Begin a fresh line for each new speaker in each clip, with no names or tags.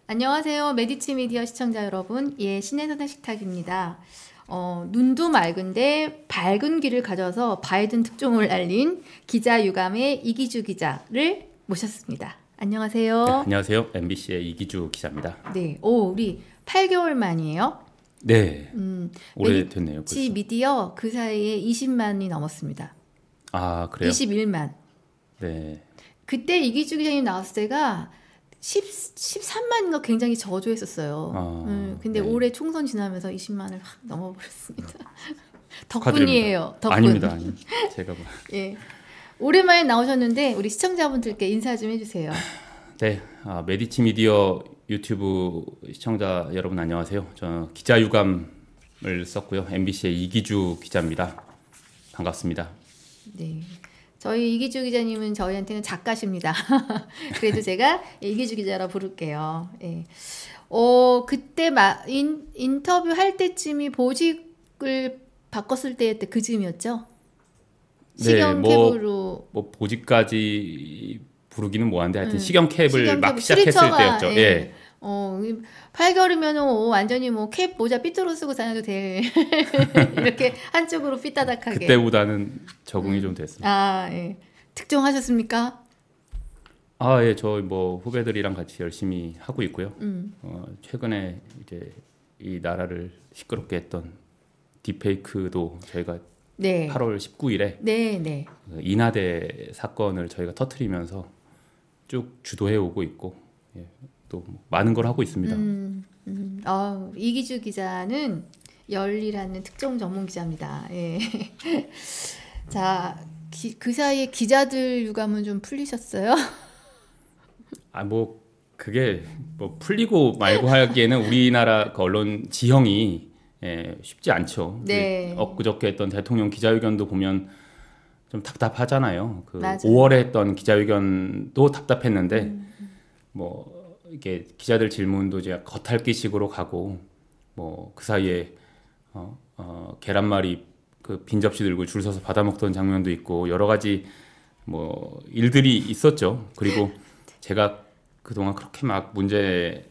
안녕하세요. 메디치 미디어 시청자 여러분. 예, 신혜선의 식탁입니다. 눈도 맑은데 밝은 귀를 가져서 바이든 특종을 알린 기자 유감의 이기주 기자를 모셨습니다. 안녕하세요.
네, 안녕하세요. MBC의 이기주 기자입니다.
네, 우리 8개월 만이에요.
네, 오래됐네요.
메디치 미디어 그 사이에 20만이 넘었습니다.
아, 그래요?
21만.
네.
그때 이기주 기자님 나왔을 때가 13만인가 굉장히 저조했었어요. 근데
네.
올해 총선 지나면서 20만을 확 넘어버렸습니다. 덕분이에요. 덕분.
아닙니다. 제가 뭐.
예. 오랜만에 나오셨는데 우리 시청자분들께 인사 좀 해주세요.
네, 메디치 미디어 유튜브 시청자 여러분 안녕하세요. 저 기자 유감을 썼고요. MBC의 이기주 기자입니다. 반갑습니다.
네. 저희 이기주 기자님은 저희한테는 작가십니다. 그래도 제가 이기주 기자라 부를게요. 예. 그때 인터뷰 할 때쯤이 보직을 바꿨을 때였대 그 즈음이었죠? 식용캡으로
뭐 보직까지 부르기는 뭐한데 하여튼 식용캡을 막 시작했을
수리처가,
때였죠.
예.
예.
8개월이면 완전히 뭐 캡 모자 삐뚤어 쓰고 다녀도 될 이렇게 한쪽으로 삐따닥하게.
그때보다는 적응이 좀 됐습니다.
아, 예. 특종하셨습니까?
아, 예, 저 뭐 후배들이랑 같이 열심히 하고 있고요. 최근에 이제 이 나라를 시끄럽게 했던 딥페이크도 저희가
네.
8월 19일에
네.
인하대 사건을 저희가 터트리면서 쭉 주도해 오고 있고, 예, 또 많은 걸 하고 있습니다.
이기주 기자는 열리라는 특종 전문 기자입니다. 예. 자, 그 사이에 기자들 유감은 좀 풀리셨어요?
뭐 그게 뭐 풀리고 말고 하기에는 우리나라 그 언론 지형이 쉽지 않죠.
네.
엊그저께 했던 대통령 기자회견도 보면 좀 답답하잖아요. 그
맞아요.
5월에 했던 기자회견도 답답했는데 뭐 이게 기자들 질문도 이제 겉핥기식으로 가고 뭐 그 사이에 계란말이 그 빈 접시 들고 줄 서서 받아 먹던 장면도 있고 여러 가지 뭐 일들이 있었죠. 그리고 제가 그동안 그렇게 막 문제시하는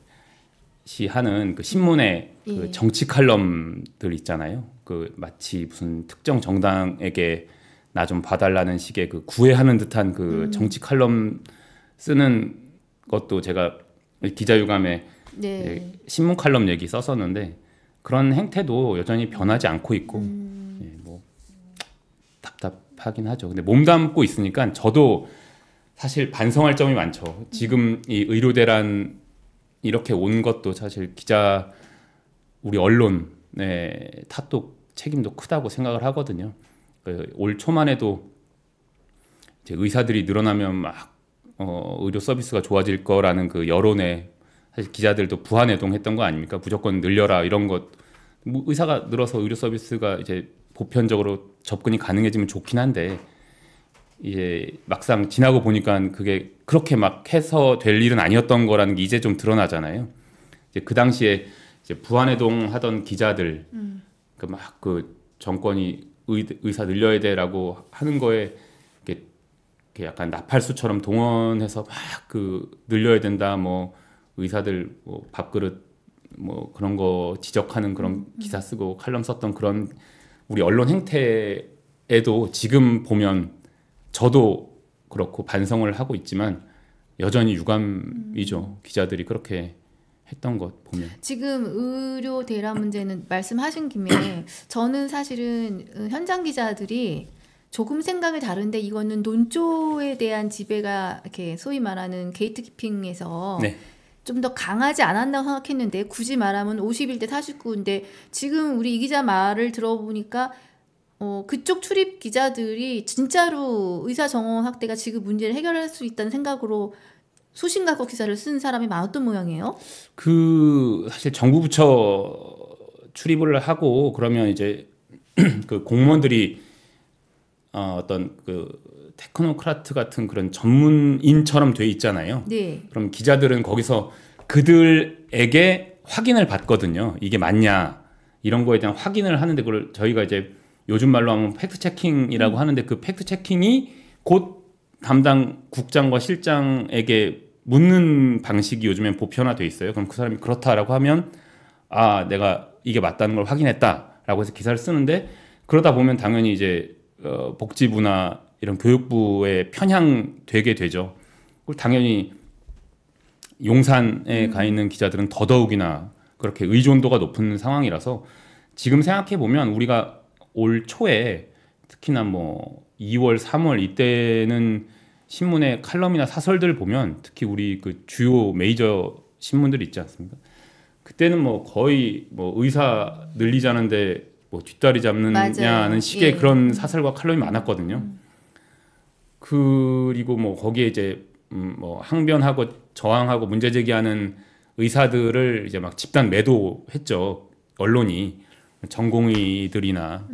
그 신문의 그 정치 칼럼들 있잖아요. 그 마치 무슨 특정 정당에게 나 좀 봐달라는 식의 그 구애하는 듯한 그 정치 칼럼 쓰는 것도 제가 기자유감에
네.
신문 칼럼 얘기 썼었는데 그런 행태도 여전히 변하지 않고 있고 뭐 답답하긴 하죠. 근데 몸담고 있으니까 저도 사실 반성할 점이 많죠. 지금 이 의료대란 이렇게 온 것도 사실 기자 우리 언론의 탓도 책임도 크다고 생각을 하거든요. 올 초만 해도 이제 의사들이 늘어나면 막 의료 서비스가 좋아질 거라는 그 여론에 사실 기자들도 부안해동했던 거 아닙니까? 무조건 늘려라 이런 것. 뭐 의사가 늘어서 의료 서비스가 이제 보편적으로 접근이 가능해지면 좋긴 한데 이제 막상 지나고 보니까 그게 그렇게 막 해서 될 일은 아니었던 거라는 게 이제 좀 드러나잖아요. 이제 그 당시에 이제 부안해동 하던 기자들, 그 막 그 정권이 의사 늘려야 돼라고 하는 거에 이렇게 약간 나팔수처럼 동원해서 막 그 늘려야 된다, 뭐 의사들 뭐 밥그릇 뭐 그런 거 지적하는 그런 기사 쓰고 칼럼 썼던 그런 우리 언론 행태에도 지금 보면 저도 그렇고 반성을 하고 있지만 여전히 유감이죠. 기자들이 그렇게 했던 것 보면.
지금 의료 대란 문제는 말씀하신 김에 저는 사실은 현장 기자들이 조금 생각이 다른데 이거는 논조에 대한 지배가 이렇게 소위 말하는 게이트키핑에서
네.
좀 더 강하지 않았나 생각했는데 굳이 말하면 51대 49인데 지금 우리 이 기자 말을 들어보니까 그쪽 출입 기자들이 진짜로 의사 정원 확대가 지금 문제를 해결할 수 있다는 생각으로 소신각고 기사를 쓴 사람이 많았던 모양이에요.
그 사실 정부 부처 출입을 하고 그러면 이제 그 공무원들이 어떤 그 테크노크라트 같은 그런 전문인처럼 돼 있잖아요.
네.
그럼 기자들은 거기서 그들에게 확인을 받거든요. 이게 맞냐 이런 거에 대한 확인을 하는데 그걸 저희가 이제 요즘 말로 하면 팩트 체킹이라고 하는데 그 팩트 체킹이 곧 담당 국장과 실장에게 묻는 방식이 요즘엔 보편화돼 있어요. 그럼 그 사람이 그렇다라고 하면 아 내가 이게 맞다는 걸 확인했다라고 해서 기사를 쓰는데 그러다 보면 당연히 이제 복지부나 이런 교육부에 편향되게 되죠. 그리고 당연히 용산에 가 있는 기자들은 더더욱이나 그렇게 의존도가 높은 상황이라서 지금 생각해 보면 우리가 올 초에 특히나 뭐 2월, 3월 이때는 신문의 칼럼이나 사설들 보면 특히 우리 그 주요 메이저 신문들 있지 않습니까? 그때는 뭐 거의 뭐 의사 늘리자는데 뭐 뒷다리 잡느냐는 식의
예.
그런 사설과 칼럼이 많았거든요. 그리고 뭐 거기에 이제 뭐 항변하고 저항하고 문제 제기하는 의사들을 이제 막 집단 매도했죠. 언론이 전공의들이나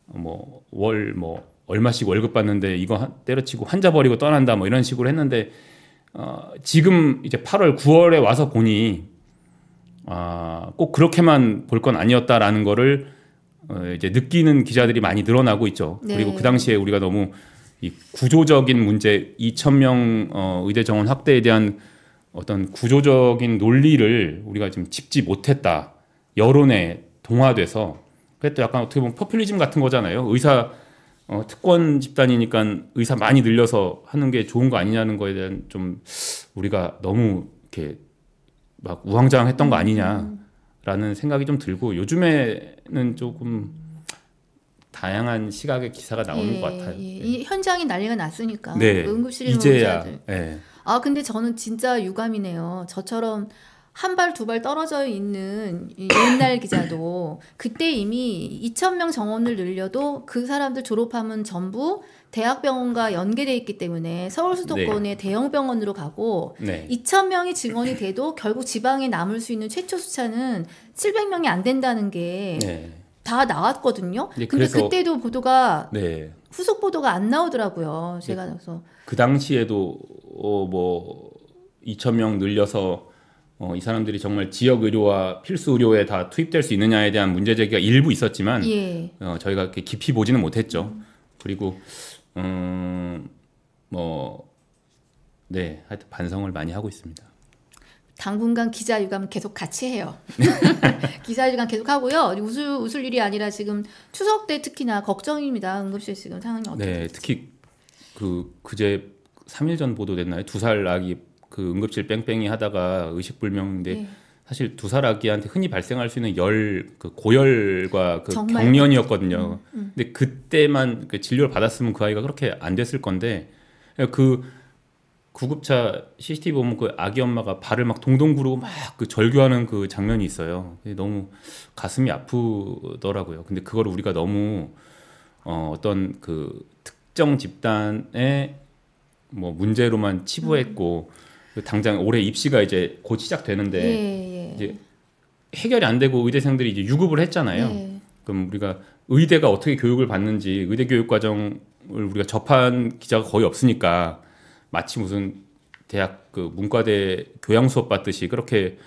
뭐 월 뭐 얼마씩 월급 받는데 이거 때려치고 환자 버리고 떠난다 뭐 이런 식으로 했는데 지금 이제 8월 9월에 와서 보니 꼭 그렇게만 볼 건 아니었다라는 거를 이제 느끼는 기자들이 많이 늘어나고 있죠.
네.
그리고 그 당시에 우리가 너무 이 구조적인 문제 2,000명 의대 정원 확대에 대한 어떤 구조적인 논리를 우리가 지금 짚지 못했다. 여론에 동화돼서 그것도 약간 어떻게 보면 포퓰리즘 같은 거잖아요. 의사 특권 집단이니까 의사 많이 늘려서 하는 게 좋은 거 아니냐는 거에 대한 좀 우리가 너무 이렇게 막 우왕좌왕했던 거 아니냐라는 생각이 좀 들고 요즘에는 조금 다양한 시각의 기사가 나오는 것 같아요.
이 현장이 난리가 났으니까
네,
응급실에
이제야.
의사들.
네.
아 근데 저는 진짜 유감이네요. 저처럼 한 발 두 발 떨어져 있는 이 옛날 기자도 그때 이미 2,000명 정원을 늘려도 그 사람들 졸업하면 전부 대학병원과 연계돼 있기 때문에 서울 수도권의 대형 병원으로 가고
네.
2,000명이 증원이 돼도 결국 지방에 남을 수 있는 최초 숫자는 700명이 안 된다는 게 다
네.
나왔거든요.
네,
근데
그래서-
그때도 보도가
네.
후속 보도가 안 나오더라고요. 제가 그래서
그 당시에도 뭐 2,000명 늘려서 이 사람들이 정말 지역 의료와 필수 의료에 다 투입될 수 있느냐에 대한 문제 제기가 일부 있었지만
예.
저희가 이렇게 깊이 보지는 못했죠. 그리고 뭐 네, 하여튼 반성을 많이 하고 있습니다.
당분간 기자 유감 계속 같이 해요. 기자 유감 계속 하고요. 웃을 일이 아니라 지금 추석 때 특히나 걱정입니다. 응급실 지금 상황이 어떻게
네,
될지.
특히 그제 3일 전 보도됐나요? 2살 아기 그 응급실 뺑뺑이 하다가 의식불명인데
네.
사실 2살 아기한테 흔히 발생할 수 있는 그 고열과 그
정말?
경련이었거든요. 근데 그때만 그 진료를 받았으면 그 아이가 그렇게 안 됐을 건데 그 구급차 CCTV 보면 그 아기 엄마가 발을 막 동동 구르고 막 그 절규하는 그 장면이 있어요. 너무 가슴이 아프더라고요. 근데 그걸 우리가 너무 어떤 그 특정 집단의 뭐 문제로만 치부했고 당장 올해 입시가 이제 곧 시작되는데
예.
이제 해결이 안 되고 의대생들이 이제 유급을 했잖아요.
예.
그럼 우리가 의대가 어떻게 교육을 받는지 의대 교육 과정을 우리가 접한 기자가 거의 없으니까 마치 무슨 대학 그 문과대 교양 수업 받듯이 그렇게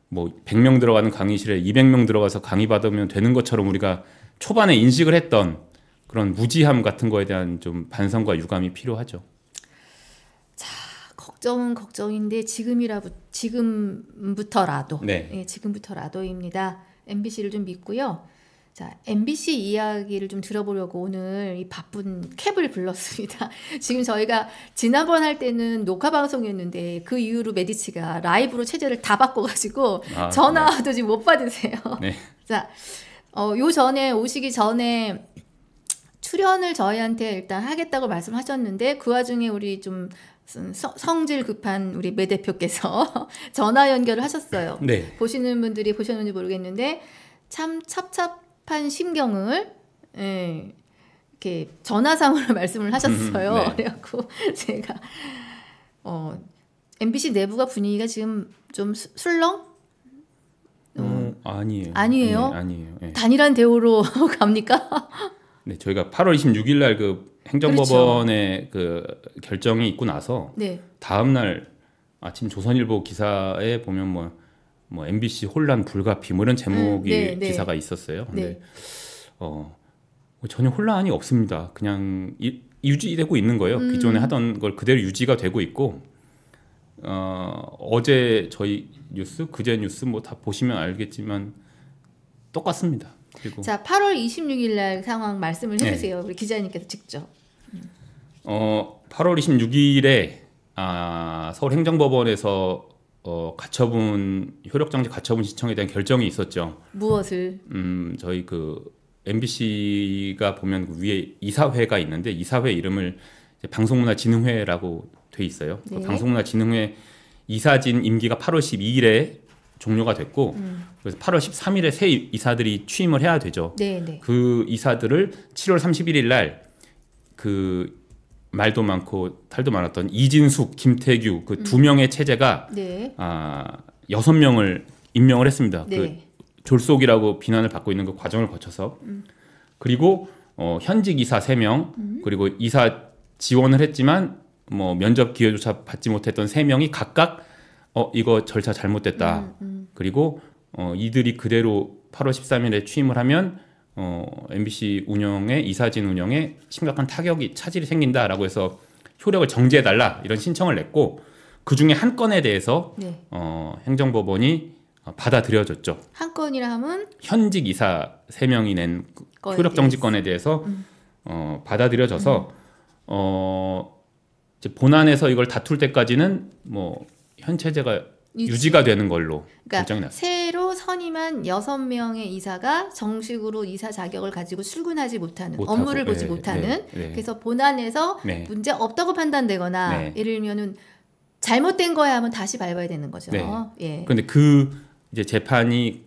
뭐 100명 들어가는 강의실에 200명 들어가서 강의 받으면 되는 것처럼 우리가 초반에 인식을 했던 그런 무지함 같은 거에 대한 좀 반성과 유감이 필요하죠.
걱정은 걱정인데 지금부터라도
네.
예, 지금부터라도입니다. MBC를 좀 믿고요. 자, MBC 이야기를 좀 들어보려고 오늘 이 바쁜 캡을 불렀습니다. 지금 저희가 지난번 할 때는 녹화 방송이었는데 그 이후로 메디치가 라이브로 체제를 다 바꿔가지고 전화도 지금 못 받으세요.
네.
자, 요 전에 오시기 전에 출연을 저희한테 일단 하겠다고 말씀하셨는데 그 와중에 우리 좀 성질 급한 우리 매 대표께서 전화 연결을 하셨어요.
네.
보시는 분들이 보셨는지 모르겠는데 참 찹찹한 심경을 이렇게 전화상으로 말씀을 하셨어요.
네.
그래갖고 제가 MBC 내부가 분위기가 지금 좀 술렁?
아니에요.
아니에요?
네, 아니에요. 네.
단일한 대우로 갑니까?
네, 저희가 8월 26일 날 그 행정법원의 그 결정이 있고 나서
네.
다음 날 아침 조선일보 기사에 보면 뭐 MBC 혼란 불가피 뭐 이런 제목이
네.
기사가 있었어요. 근데
네.
전혀 혼란이 없습니다. 그냥 유지되고 있는 거예요. 기존에 하던 걸 그대로 유지가 되고 있고 어제 저희 뉴스, 그제 뉴스 뭐 다 보시면 알겠지만 똑같습니다. 그리고
자, 8월 26일 날 상황 말씀을 해주세요.
네.
우리 기자님께서 직접.
8월 26일에 서울행정법원에서 가처분 효력정지 가처분 신청에 대한 결정이 있었죠.
무엇을?
저희 그 MBC가 보면 그 위에 이사회가 있는데 이사회 이름을 이제 방송문화진흥회라고 돼 있어요.
네.
그 방송문화진흥회 이사진 임기가 8월 12일에 종료가 됐고 그래서 8월 13일에 새 이사들이 취임을 해야 되죠.
네, 네.
그 이사들을 7월 31일 날 그 말도 많고 탈도 많았던 이진숙, 김태규 그 두 명의 체제가
네.
6명을 임명을 했습니다.
네.
그 졸속이라고 비난을 받고 있는 그 과정을 거쳐서 그리고 현직 이사 3명 그리고 이사 지원을 했지만 뭐 면접 기회조차 받지 못했던 3명이 각각 이거 절차 잘못됐다. 그리고 이들이 그대로 8월 13일에 취임을 하면 MBC 운영에 이사진 운영에 심각한 타격이 차질이 생긴다라고 해서 효력을 정지해달라 이런 신청을 냈고 그 중에 한 건에 대해서
네.
행정법원이 받아들여졌죠.
한 건이라 하면
현직 이사 3명이 낸
건에
효력 정지건에 대해서 받아들여져서 이제 본안에서 이걸 다툴 때까지는 뭐 현 체제가 유지가 되는 걸로 결정이
그러니까
났습니다.
새로 선임한 6명의 이사가 정식으로 이사 자격을 가지고 출근하지 못하는 업무를 보지 못하는 그래서 본안에서
네.
문제 없다고 판단되거나
네.
예를 들면은 잘못된 거야 하면 다시 밟아야 되는 거죠.
네.
예.
그런데 그 이제 재판이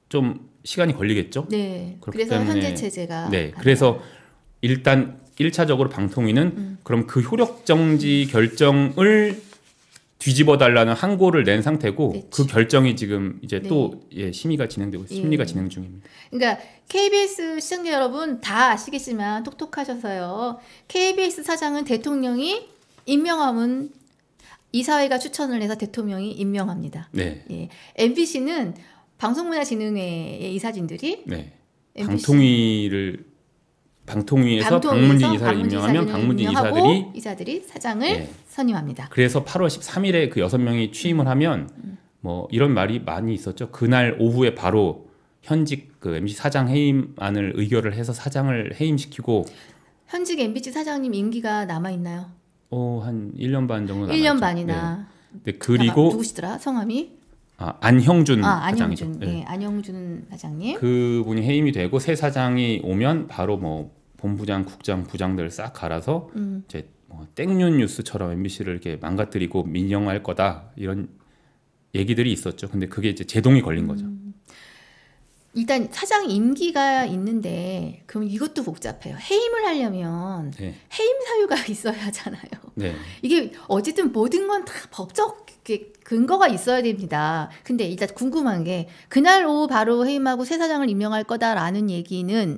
좀 시간이 걸리겠죠.
네.
그렇기
그래서
때문에
현재 체제가
네. 그래서 일단 1차적으로 방통위는 그럼 그 효력 정지 결정을 뒤집어 달라는 항고를 낸 상태고
그치.
그 결정이 지금 이제
네.
또 심의가 진행되고 심리가 진행 중입니다.
그러니까 KBS 시청자 여러분 다 아시겠지만 똑똑하셔서요. KBS 사장은 대통령이 임명하면 이사회가 추천을 해서 대통령이 임명합니다.
네.
예. MBC는 방송문화진흥회의 이사진들이
네.
MBC
방통위에서 방문진 이사를 임명하면 방문진
이사들이 사장을
네.
선임합니다.
그래서 8월 13일에 그 6명이 취임을 하면 뭐 이런 말이 많이 있었죠. 그날 오후에 바로 현직 그 MBC 사장 해임안을 의결을 해서 사장을 해임시키고
현직 MBC 사장님 임기가 남아 있나요?
한 1년 반 정도 남았죠.
1년 반이나.
네. 그리고
누구시더라? 성함이?
안형준 사장이죠.
안형준. 네. 안형준 사장님.
그분이 해임이 되고 새 사장이 오면 바로 뭐 본부장, 국장, 부장들 싹 갈아서 이제 뭐 땡뉴 뉴스처럼 MBC를 이렇게 망가뜨리고 민영화할 거다 이런 얘기들이 있었죠. 근데 그게 이제 제동이 걸린 거죠.
일단 사장 임기가 있는데 그럼 이것도 복잡해요. 해임을 하려면
네.
해임 사유가 있어야 하잖아요.
네.
이게 어쨌든 모든 건 다 법적 근거가 있어야 됩니다. 근데 일단 궁금한 게 그날 오후 바로 해임하고 새 사장을 임명할 거다라는 얘기는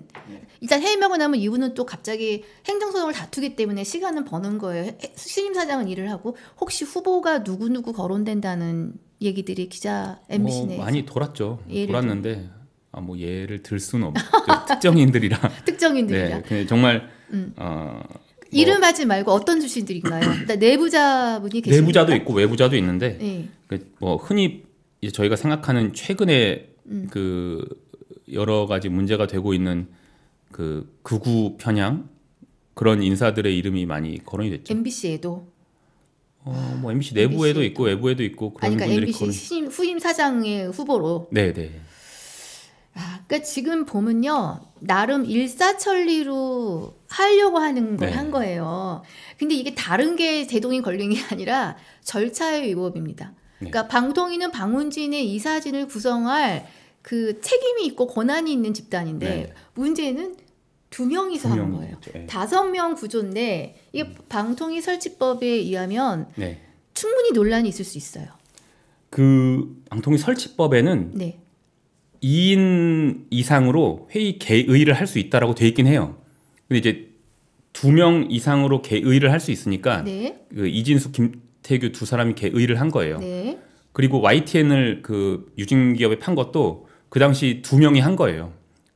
일단 해임하고 나면 이분은 또 갑자기 행정소송을 다투기 때문에 시간은 버는 거예요. 신임 사장은 일을 하고 혹시 후보가 누구누구 거론된다는 얘기들이 기자 MBC 내에서
많이 돌았죠.
예를
돌았는데 뭐 예를 들 수는 없죠. 특정인들이라.
특정인들이라.
네. 근데 정말
이름 하지 말고 어떤 출신들인가요? 일단 내부자분이 계십니까?
내부자도 있고 외부자도 있는데
네.
뭐 흔히 이제 저희가 생각하는 최근에 그 여러 가지 문제가 되고 있는 그 극우 편향 그런 인사들의 이름이 많이 거론이 됐죠.
MBC에도
뭐 MBC 내부에도
MBC
있고 외부에도 있고 그런
그러니까
분들이
MBC 후임 사장의 후보로.
네네.
그러니까 지금 보면요, 나름 일사천리로 하려고 하는 걸
네.
한 거예요. 근데 이게 다른 게 제동이 걸린 게 아니라 절차의 위법입니다. 그러니까 방통위는 방문진의 이사진을 구성할 그 책임이 있고 권한이 있는 집단인데
네.
문제는 2명이서 한 거예요.
네.
5명 구조인데 이게 방통위 설치법에 의하면
네.
충분히 논란이 있을 수 있어요.
그 방통위 설치법에는
네.
2인 이상으로 회의 개의를 할 수 있다라고 돼 있긴 해요. 근데 이제 2명 이상으로 개의를 할 수 있으니까
네.
그 이진숙, 김태규 두 사람이 개의를 한 거예요.
네.
그리고 YTN을 그 유진기업에 판 것도 그 당시 2명이 한 거예요.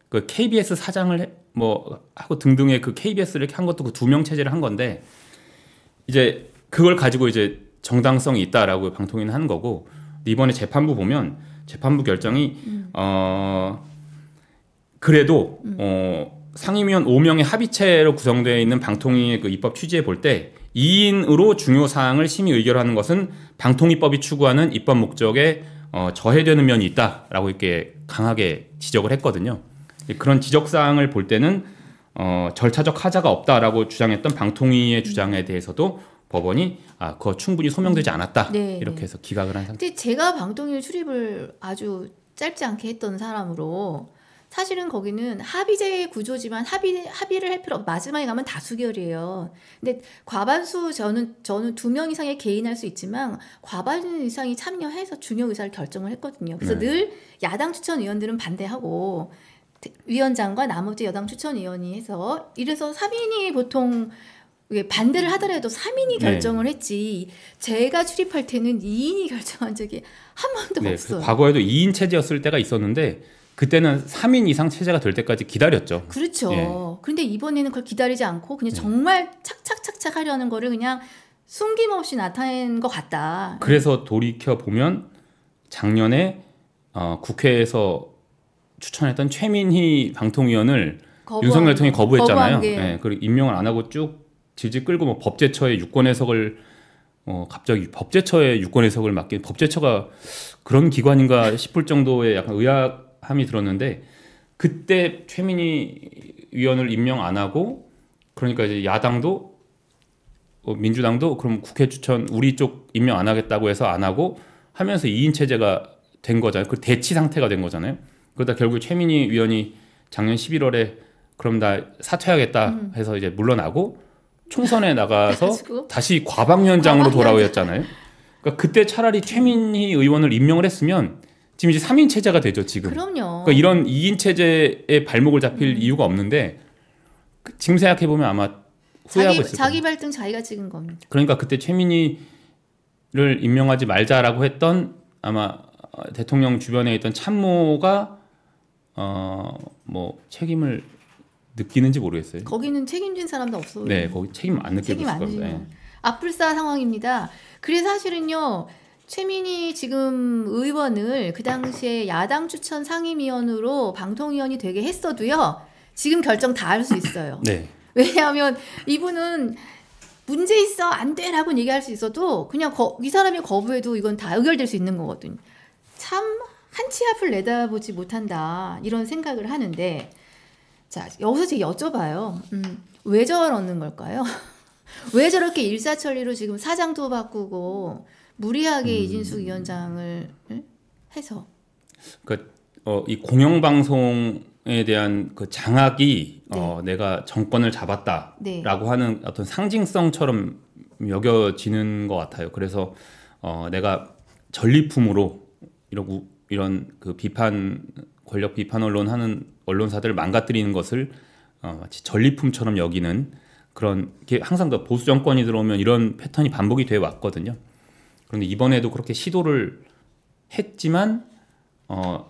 그 KBS 사장을 뭐 하고 등등의 그 KBS를 한 것도 그 2명 체제를 한 건데 이제 그걸 가지고 이제 정당성이 있다라고 방통위는 한 거고 이번에 재판부 보면 재판부 결정이 그래도 상임위원 5명의 합의체로 구성되어 있는 방통위의 그 입법 취지에 볼 때 2인으로 중요 사항을 심의 의결하는 것은 방통위법이 추구하는 입법 목적에 저해되는 면이 있다라고 이렇게 강하게 지적을 했거든요. 그런 지적 사항을 볼 때는 절차적 하자가 없다라고 주장했던 방통위의 주장에 대해서도 법원이 그거 충분히 소명되지 않았다
네,
이렇게 해서 기각을 한 상태.
근데 제가 방통위 출입을 아주 짧지 않게 했던 사람으로 사실은 거기는 합의제 구조지만 합의를 할 필요 없고 마지막에 가면 다수결이에요. 근데 과반수 저는 2명 이상의 개인할 수 있지만 과반 이상이 참여해서 중요 의사를 결정을 했거든요. 그래서
네.
늘 야당 추천 위원들은 반대하고 위원장과 나머지 여당 추천 위원이 해서 이래서 3인이 보통 반대를 하더라도 3인이 결정을 했지 제가 출입할 때는 2인이 결정한 적이 한 번도 없어요.
과거에도 2인 체제였을 때가 있었는데 그때는 3인 이상 체제가 될 때까지 기다렸죠.
그렇죠. 그런데 이번에는 그걸 기다리지 않고 그냥 정말 착착착착 하려는 거를 그냥 숨김없이 나타낸 것 같다.
그래서 돌이켜 보면 작년에 국회에서 추천했던 최민희 방통위원을 윤석열 대통령이 거부했잖아요. 그리고 임명을 안 하고 쭉 질질 끌고 뭐 법제처에 유권 해석을 갑자기 법제처에 유권 해석을 맡긴 법제처가 그런 기관인가 싶을 정도의 약간 의아함이 들었는데 그때 최민희 위원을 임명 안 하고 그러니까 이제 야당도 민주당도 그럼 국회 추천 우리 쪽 임명 안 하겠다고 해서 안 하고 하면서 2인 체제가 된 거잖아요. 그 대치 상태가 된 거잖아요. 그러다 결국 최민희 위원이 작년 11월에 그럼 나 사퇴하겠다 해서 이제 물러나고 총선에 나가서 다시 과방위원장으로 돌아오셨잖아요. 그러니까 그때 차라리 최민희 의원을 임명을 했으면 지금 이제 3인 체제가 되죠, 지금.
그럼요.
그러니까 이런 2인 체제에 발목을 잡힐 이유가 없는데 지금 생각해 보면 아마 후회하고 있을 거예요.
자기 발등 자기가 찍은 겁니다.
그러니까 그때 최민희를 임명하지 말자라고 했던 아마 대통령 주변에 있던 참모가 뭐 책임을 느끼는지 모르겠어요.
거기는 책임진 사람도 없어요.
네, 거기 책임 안 느끼고 있을 겁니다. 네.
앞불사 상황입니다. 그래서 사실은요. 최민희 지금 의원을 그 당시에 야당 추천 상임위원으로 방통위원이 되게 했어도요. 지금 결정 다 할 수 있어요.
네.
왜냐하면 이분은 문제 있어 안 돼라고 얘기할 수 있어도 그냥 이 사람이 거부해도 이건 다 의결될 수 있는 거거든요. 참 한 치 앞을 내다보지 못한다 이런 생각을 하는데 자 여기서 제가 여쭤봐요. 왜 저러는 걸까요? 왜 저렇게 일사천리로 지금 사장도 바꾸고 무리하게 이진숙 위원장을 해서
그러니까 이 공영방송에 대한 그 장악이 내가 정권을 잡았다라고 하는 어떤 상징성처럼 여겨지는 것 같아요. 그래서 내가 전리품으로 이런 그 권력 비판 언론 하는 언론사들을 망가뜨리는 것을 마치 전리품처럼 여기는 그런 게 항상 그 보수 정권이 들어오면 이런 패턴이 반복이 돼 왔거든요. 그런데 이번에도 그렇게 시도를 했지만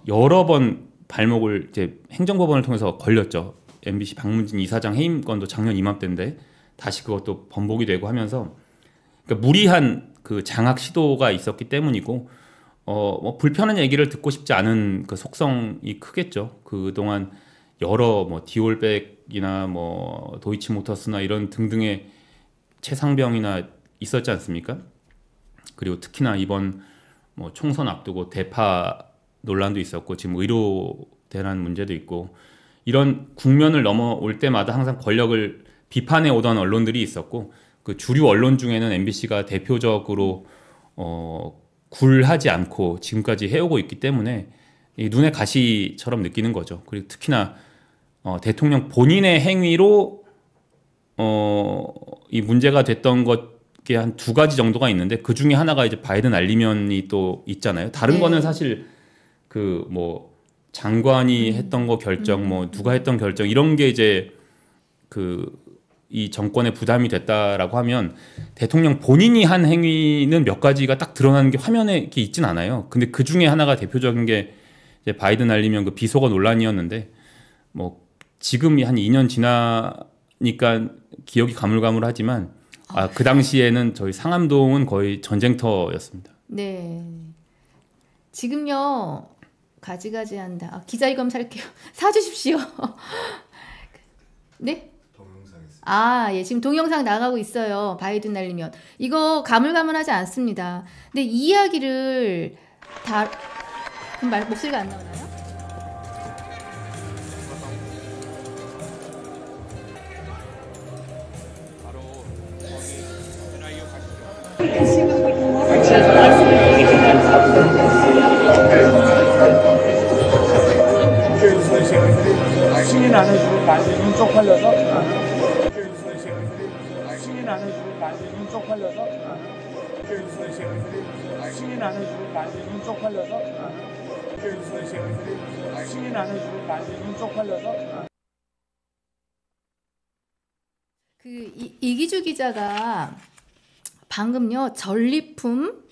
여러 번 발목을 이제 행정법원을 통해서 걸렸죠. MBC 박문진 이사장 해임 건도 작년 이맘때인데 다시 그것도 번복이 되고 하면서 그러니까 무리한 그 장악 시도가 있었기 때문이고 뭐 불편한 얘기를 듣고 싶지 않은 그 속성이 크겠죠. 그동안 여러 뭐 디올백이나 뭐 도이치모터스나 이런 등등의 최상병이나 있었지 않습니까? 그리고 특히나 이번 뭐 총선 앞두고 대파 논란도 있었고 지금 의료 대란 문제도 있고 이런 국면을 넘어올 때마다 항상 권력을 비판해 오던 언론들이 있었고 그 주류 언론 중에는 MBC가 대표적으로 굴하지 않고 지금까지 해오고 있기 때문에 이 눈의 가시처럼 느끼는 거죠. 그리고 특히나 대통령 본인의 행위로 이 문제가 됐던 것게 한 2가지 정도가 있는데 그 중에 하나가 이제 바이든 알리면이 또 있잖아요. 다른 거는 사실 그 뭐 장관이 했던 거 결정, 뭐 누가 했던 결정 이런 게 이제 이 정권의 부담이 됐다라고 하면 대통령 본인이 한 행위는 몇 가지가 딱 드러나는 게 화면에 이렇게 있진 않아요. 근데 그 중에 하나가 대표적인 게 이제 바이든 알리면 그 비속어 논란이었는데 뭐 지금이 한 2년 지나니까 기억이 가물가물하지만 그 당시에는 저희 상암동은 거의 전쟁터였습니다.
네. 지금요 가지가지 한다. 기자이검 살게요. 사주십시오. 네? 예, 지금 동영상 나가고 있어요. 바이든 날리면. 이거 가물가물하지 않습니다. 근데 이 이야기를 다 그럼 목소리가 안 나오나요?
승인 안 해주고 만지면 쪽팔려서 승인 안 해주고 만지면 쪽팔려서 승인 안 해주고 만지면 쪽팔려서 승인 안 해주고 만지면 쪽팔려서
이기주 기자가 방금요 전리품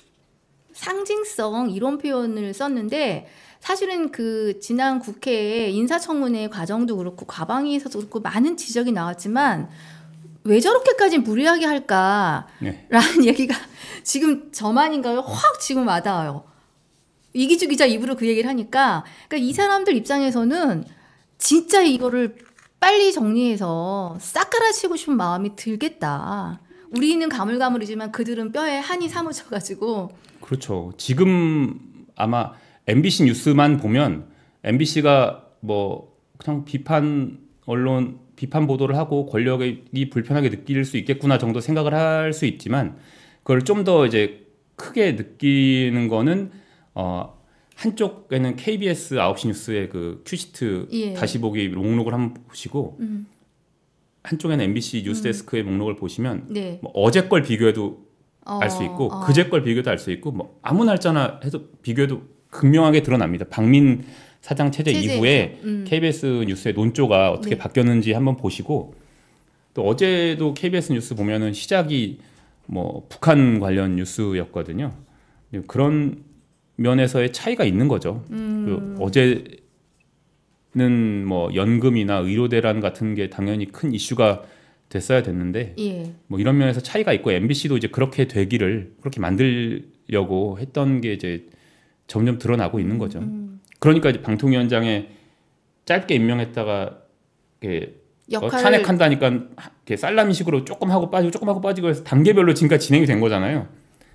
상징성 이런 표현을 썼는데 사실은 그 지난 국회에 인사청문회 과정도 그렇고 과방위에서도 그렇고 많은 지적이 나왔지만 왜 저렇게까지 무리하게 할까라는 얘기가 지금 저만인가요? 확 지금 와닿아요. 이기주 기자 입으로 그 얘기를 하니까 그러니까 이 사람들 입장에서는 진짜 이거를 빨리 정리해서 싹 갈아치우고 싶은 마음이 들겠다. 우리는 가물가물이지만 그들은 뼈에 한이 사무쳐가지고.
그렇죠. 지금 아마 MBC 뉴스만 보면 MBC가 뭐 그냥 언론 비판 보도를 하고 권력이 불편하게 느낄 수 있겠구나 정도 생각을 할 수 있지만 그걸 좀 더 이제 크게 느끼는 거는 한쪽에는 KBS 9시 뉴스의 그 큐시트 다시 보기 목록을 한번 보시고 한쪽에는 MBC 뉴스데스크의 목록을 보시면 뭐 어제 걸 비교해도 알 수 있고 그제 걸 비교해도 알 수 있고 뭐 아무 날짜나 해서 비교해도 극명하게 드러납니다. 박민 사장 체제 이후에 KBS 뉴스의 논조가 어떻게 바뀌었는지 한번 보시고 또 어제도 KBS 뉴스 보면은 시작이 뭐 북한 관련 뉴스였거든요. 그런 면에서의 차이가 있는 거죠. 어제는 뭐 연금이나 의료 대란 같은 게 당연히 큰 이슈가 됐어야 됐는데 뭐 이런 면에서 차이가 있고 MBC도 이제 그렇게 되기를 그렇게 만들려고 했던 게 이제 점점 드러나고 있는 거죠. 그러니까 이제 방통위원장에 짧게 임명했다가 탄핵한다니까 이렇게 살라미식으로 조금 하고 빠지고 조금 하고 빠지고 해서 단계별로 지금까지 진행이 된 거잖아요.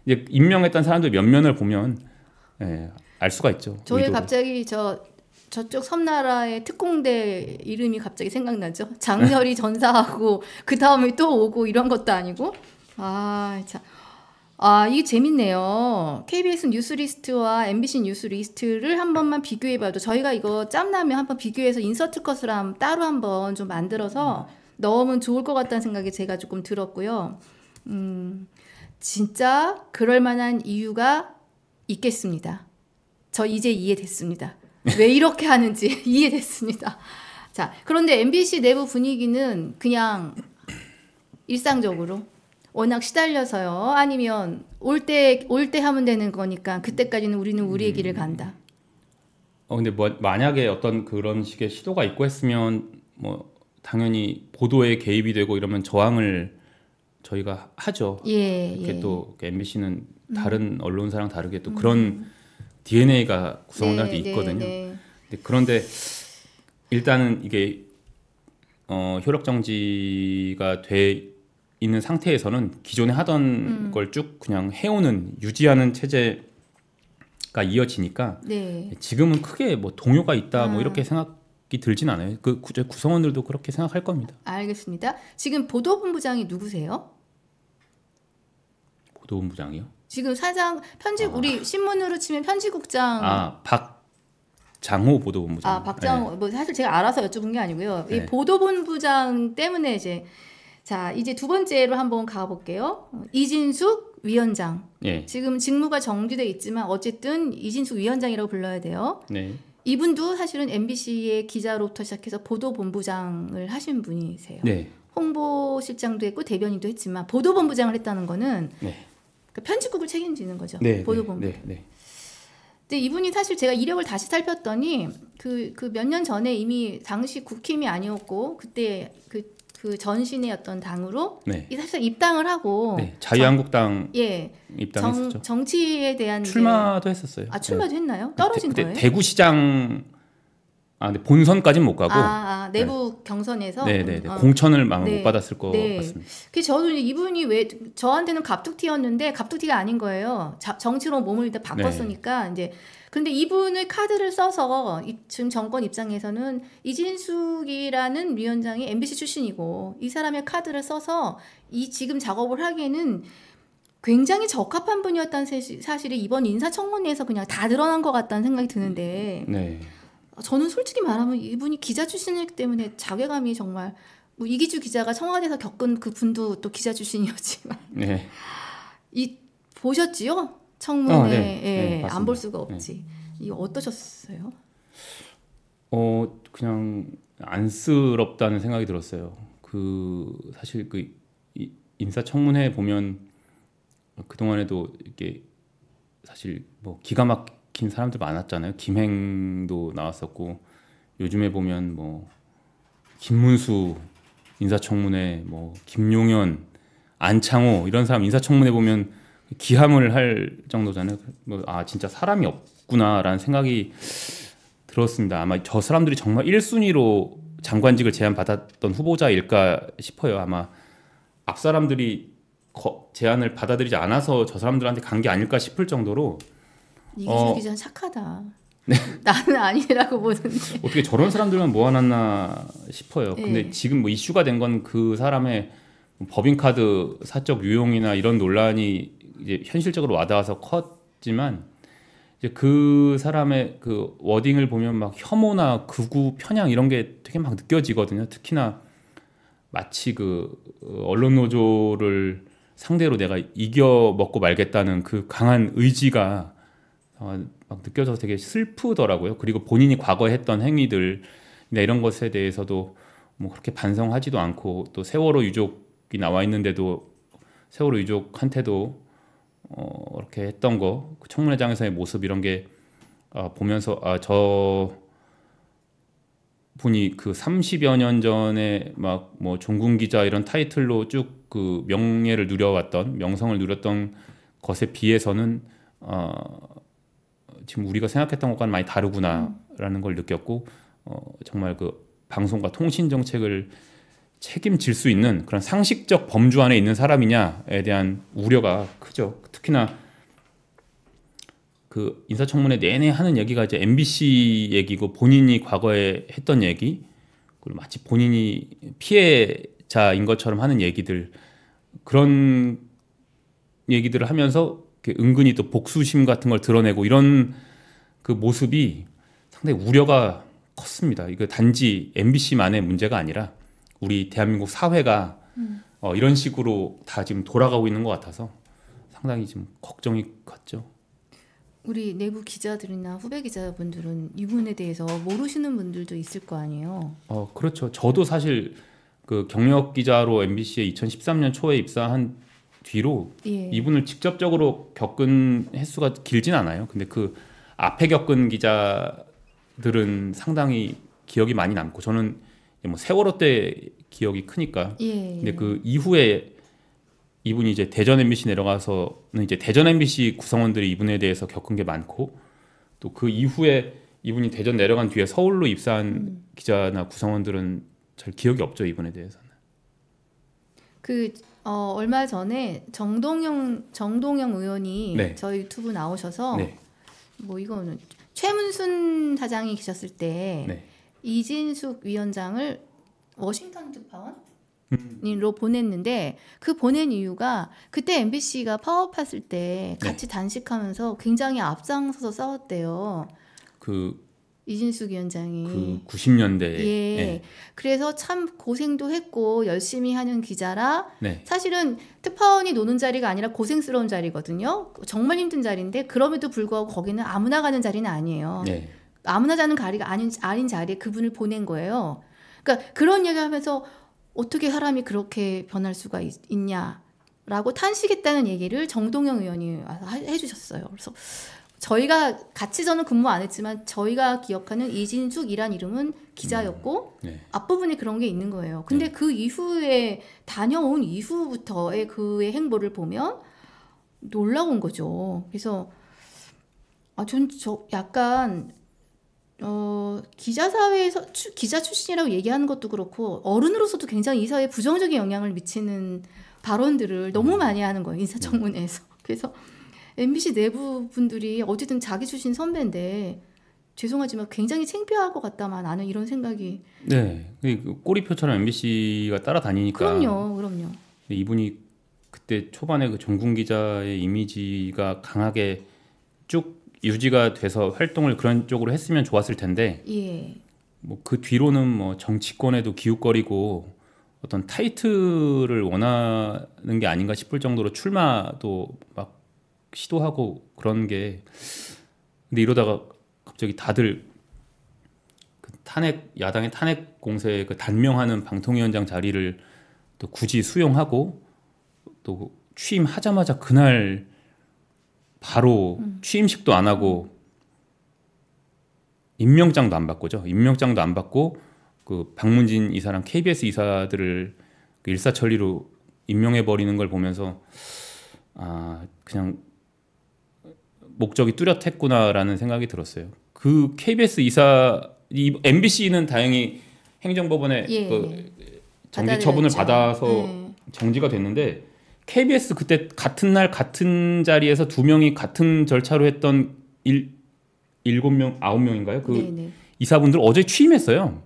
이제 임명했던 사람들 몇 면을 보면 알 수가 있죠.
저희 갑자기 저쪽 섬나라의 특공대 이름이 갑자기 생각나죠. 장렬히 전사하고 그 다음에 또 오고 이런 것도 아니고 참. 이게 재밌네요. KBS 뉴스 리스트와 MBC 뉴스 리스트를 한 번만 비교해봐도 저희가 이거 짬나면 한번 비교해서 인서트 컷을 따로 한번 좀 만들어서 넣으면 좋을 것 같다는 생각이 제가 조금 들었고요. 진짜 그럴 만한 이유가 있겠습니다. 저 이제 이해됐습니다. 왜 이렇게 하는지 이해됐습니다. 자, 그런데 MBC 내부 분위기는 그냥 일상적으로 워낙 시달려서요. 아니면 올 때 하면 되는 거니까 그때까지는 우리는 우리의 길을 간다.
근데 뭐 만약에 어떤 그런 식의 시도가 있고 했으면 뭐 당연히 보도에 개입이 되고 이러면 저항을 저희가 하죠. 이렇게 또 MBC는 다른 언론사랑 다르게 또 그런 DNA가 구성원들한테 있거든요. 그런데 일단은 이게 효력 정지가 돼 있는 상태에서는 기존에 하던 걸 쭉 그냥 해오는 유지하는 체제가 이어지니까 지금은 크게 뭐 동요가 있다 뭐 이렇게 생각이 들진 않아요. 그 구성원들도 그렇게 생각할 겁니다.
알겠습니다. 지금 보도본부장이 누구세요?
보도본부장이요?
지금 사장 우리 신문으로 치면 편집국장
박장호 보도본부장.
박장호 뭐 사실 제가 알아서 여쭤본 게 아니고요. 이 보도본부장 때문에 이제 두 번째로 한번 가볼게요. 이진숙 위원장. 지금 직무가 정지돼 있지만 어쨌든 이진숙 위원장이라고 불러야 돼요. 이분도 사실은 MBC의 기자로부터 시작해서 보도본부장을 하신 분이세요. 홍보실장도 했고 대변인도 했지만 보도본부장을 했다는 거는 그러니까 편집국을 책임지는 거죠. 보도본부. 근데 이분이 사실 제가 이력을 다시 살폈더니 그 몇 년 전에 이미 당시 국힘이 아니었고 그때 그 그 전신의 어떤 당으로
네.
사실 입당을 하고
네. 자유한국당
예.
입당했었죠.
정치에 대한
출마도 했었어요.
출마도
네.
했나요? 떨어진
그때
거예요?
대구시장 근데 본선까지는 못 가고
내부 경선에서
네네 공천을 못
네.
받았을 것
네.
같습니다.
그 저도 이분이 왜 저한테는 갑툭튀였는데 갑툭튀가 아닌 거예요. 정치로 몸을 일단 바꿨으니까 이제 근데 이분의 카드를 써서 지금 정권 입장에서는 이진숙이라는 위원장이 MBC 출신이고 이 사람의 카드를 써서 이 지금 작업을 하기에는 굉장히 적합한 분이었다는 사실이 이번 인사청문회에서 그냥 다 드러난 것 같다는 생각이 드는데
네.
저는 솔직히 말하면 이분이 기자 출신이기 때문에 자괴감이 정말 뭐 이기주 기자가 청와대에서 겪은 그 분도 또 기자 출신이었지만
네.
보셨지요? 청문회
네,
안 볼 수가 없지. 이거 어떠셨어요?
그냥 안쓰럽다는 생각이 들었어요. 사실 인사청문회 보면 그 동안에도 이렇게 사실 뭐 기가 막힌 사람들 많았잖아요. 김행도 나왔었고 요즘에 보면 뭐 김문수 인사청문회, 뭐 김용현, 안창호 이런 사람 인사청문회 보면 기함을 할 정도잖아요. 진짜 사람이 없구나라는 생각이 들었습니다. 아마 저 사람들이 정말 1순위로 장관직을 제안받았던 후보자일까 싶어요. 아마 앞 사람들이 제안을 받아들이지 않아서 저 사람들한테 간 게 아닐까 싶을 정도로
이기주 기자는 착하다. 나는 아니라고 보는데
어떻게 저런 사람들만 모아놨나 싶어요. 근데 지금 뭐 이슈가 된 건 그 사람의 법인카드 사적 유용이나 이런 논란이 이제 현실적으로 와닿아서 컸지만 이제 그 사람의 그 워딩을 보면 막 혐오나 극우 편향 이런 게 되게 막 느껴지거든요. 특히나 마치 언론 노조를 상대로 내가 이겨 먹고 말겠다는 그 강한 의지가 막 느껴져서 되게 슬프더라고요. 그리고 본인이 과거에 했던 행위들 이런 것에 대해서도 뭐 그렇게 반성하지도 않고 또 세월호 유족이 나와 있는데도 세월호 유족한테도 이렇게 했던 거, 그 청문회장에서의 모습 이런 게 보면서 저 분이 그 30여 년 전에 막 뭐 종군 기자 이런 타이틀로 쭉 그 명예를 누려왔던 명성을 누렸던 것에 비해서는 지금 우리가 생각했던 것과는 많이 다르구나라는 걸 느꼈고 정말 그 방송과 통신 정책을 책임질 수 있는 그런 상식적 범주 안에 있는 사람이냐에 대한 우려가 크죠. 특히나 그 인사청문회 내내 하는 얘기가 이제 MBC 얘기고 본인이 과거에 했던 얘기 그리고 마치 본인이 피해자인 것처럼 하는 얘기들 그런 얘기들을 하면서 은근히 또 복수심 같은 걸 드러내고 이런 그 모습이 상당히 우려가 컸습니다. 이거 단지 MBC만의 문제가 아니라 우리 대한민국 사회가 이런 식으로 다 지금 돌아가고 있는 것 같아서 상당히 지금 걱정이 컸죠.
우리 내부 기자들이나 후배 기자분들은 이분에 대해서 모르시는 분들도 있을 거 아니에요.
그렇죠. 저도 사실 그 경력 기자로 MBC에 2013년 초에 입사한 뒤로 이분을 직접적으로 겪은 횟수가 길진 않아요. 근데 그 앞에 겪은 기자들은 상당히 기억이 많이 남고 저는 뭐 세월호 때 기억이 크니까. 근데 그 이후에 이분이 이제 대전 MBC 내려가서는 이제 대전 MBC 구성원들이 이분에 대해서 겪은 게 많고 또 그 이후에 이분이 대전 내려간 뒤에 서울로 입사한 기자나 구성원들은 잘 기억이 없죠. 이분에 대해서는.
얼마 전에 정동영 의원이 저희 유튜브 나오셔서 뭐 이거는 최문순 사장이 계셨을 때 이진숙 위원장을 워싱턴 특파원으로 보냈는데 그 보낸 이유가 그때 MBC가 파업했을 때 같이 단식하면서 굉장히 앞장서서 싸웠대요. 이진숙 위원장이
그 90년대에
그래서 참 고생도 했고 열심히 하는 기자라 사실은 특파원이 노는 자리가 아니라 고생스러운 자리거든요. 정말 힘든 자리인데 그럼에도 불구하고 거기는 아무나 가는 자리는 아니에요. 아무나 자는 자리가 아닌 자리에 그분을 보낸 거예요. 그러니까 그런 얘기하면서 어떻게 사람이 그렇게 변할 수가 있냐라고 탄식했다는 얘기를 정동영 의원이 해주셨어요. 그래서 저희가 같이 저는 근무 안 했지만 저희가 기억하는 이진숙이란 이름은 기자였고
네.
앞부분에 그런 게 있는 거예요. 근데 그 이후에 다녀온 이후부터의 그의 행보를 보면 놀라운 거죠. 그래서 전 약간 기자 사회에서 기자 출신이라고 얘기하는 것도 그렇고 어른으로서도 굉장히 이 사회에 부정적인 영향을 미치는 발언들을 너무 많이 하는 거예요. 인사청문회에서. 그래서 MBC 내부 분들이 어쨌든 자기 출신 선배인데 죄송하지만 굉장히 창피할 것 같다만 나는 이런 생각이.
네, 그 꼬리표처럼 MBC가 따라다니니까.
그럼요.
이분이 그때 초반에 그 종군 기자의 이미지가 강하게 쭉 유지가 돼서 활동을 그런 쪽으로 했으면 좋았을 텐데.
예.
뭐 그 뒤로는 뭐 정치권에도 기웃거리고 어떤 타이틀을 원하는 게 아닌가 싶을 정도로 출마도 막 시도하고 그런 게. 근데 이러다가 갑자기 다들 그 야당의 탄핵 공세에 그 단명하는 방통위원장 자리를 또 굳이 수용하고 또 취임하자마자 그날 바로 취임식도 안 하고 임명장도 안 받고죠. 임명장도 안 받고 그 박문진 이사랑 KBS 이사들을 그 일사천리로 임명해 버리는 걸 보면서 그냥 목적이 뚜렷했구나라는 생각이 들었어요. 그 KBS 이 MBC는 다행히 행정법원에 그 정지 처분을 받아서 정지가 됐는데 KBS 그때 같은 날 같은 자리에서 두 명이 같은 절차로 했던 7명, 9명인가요? 그 이사분들 어제 취임했어요.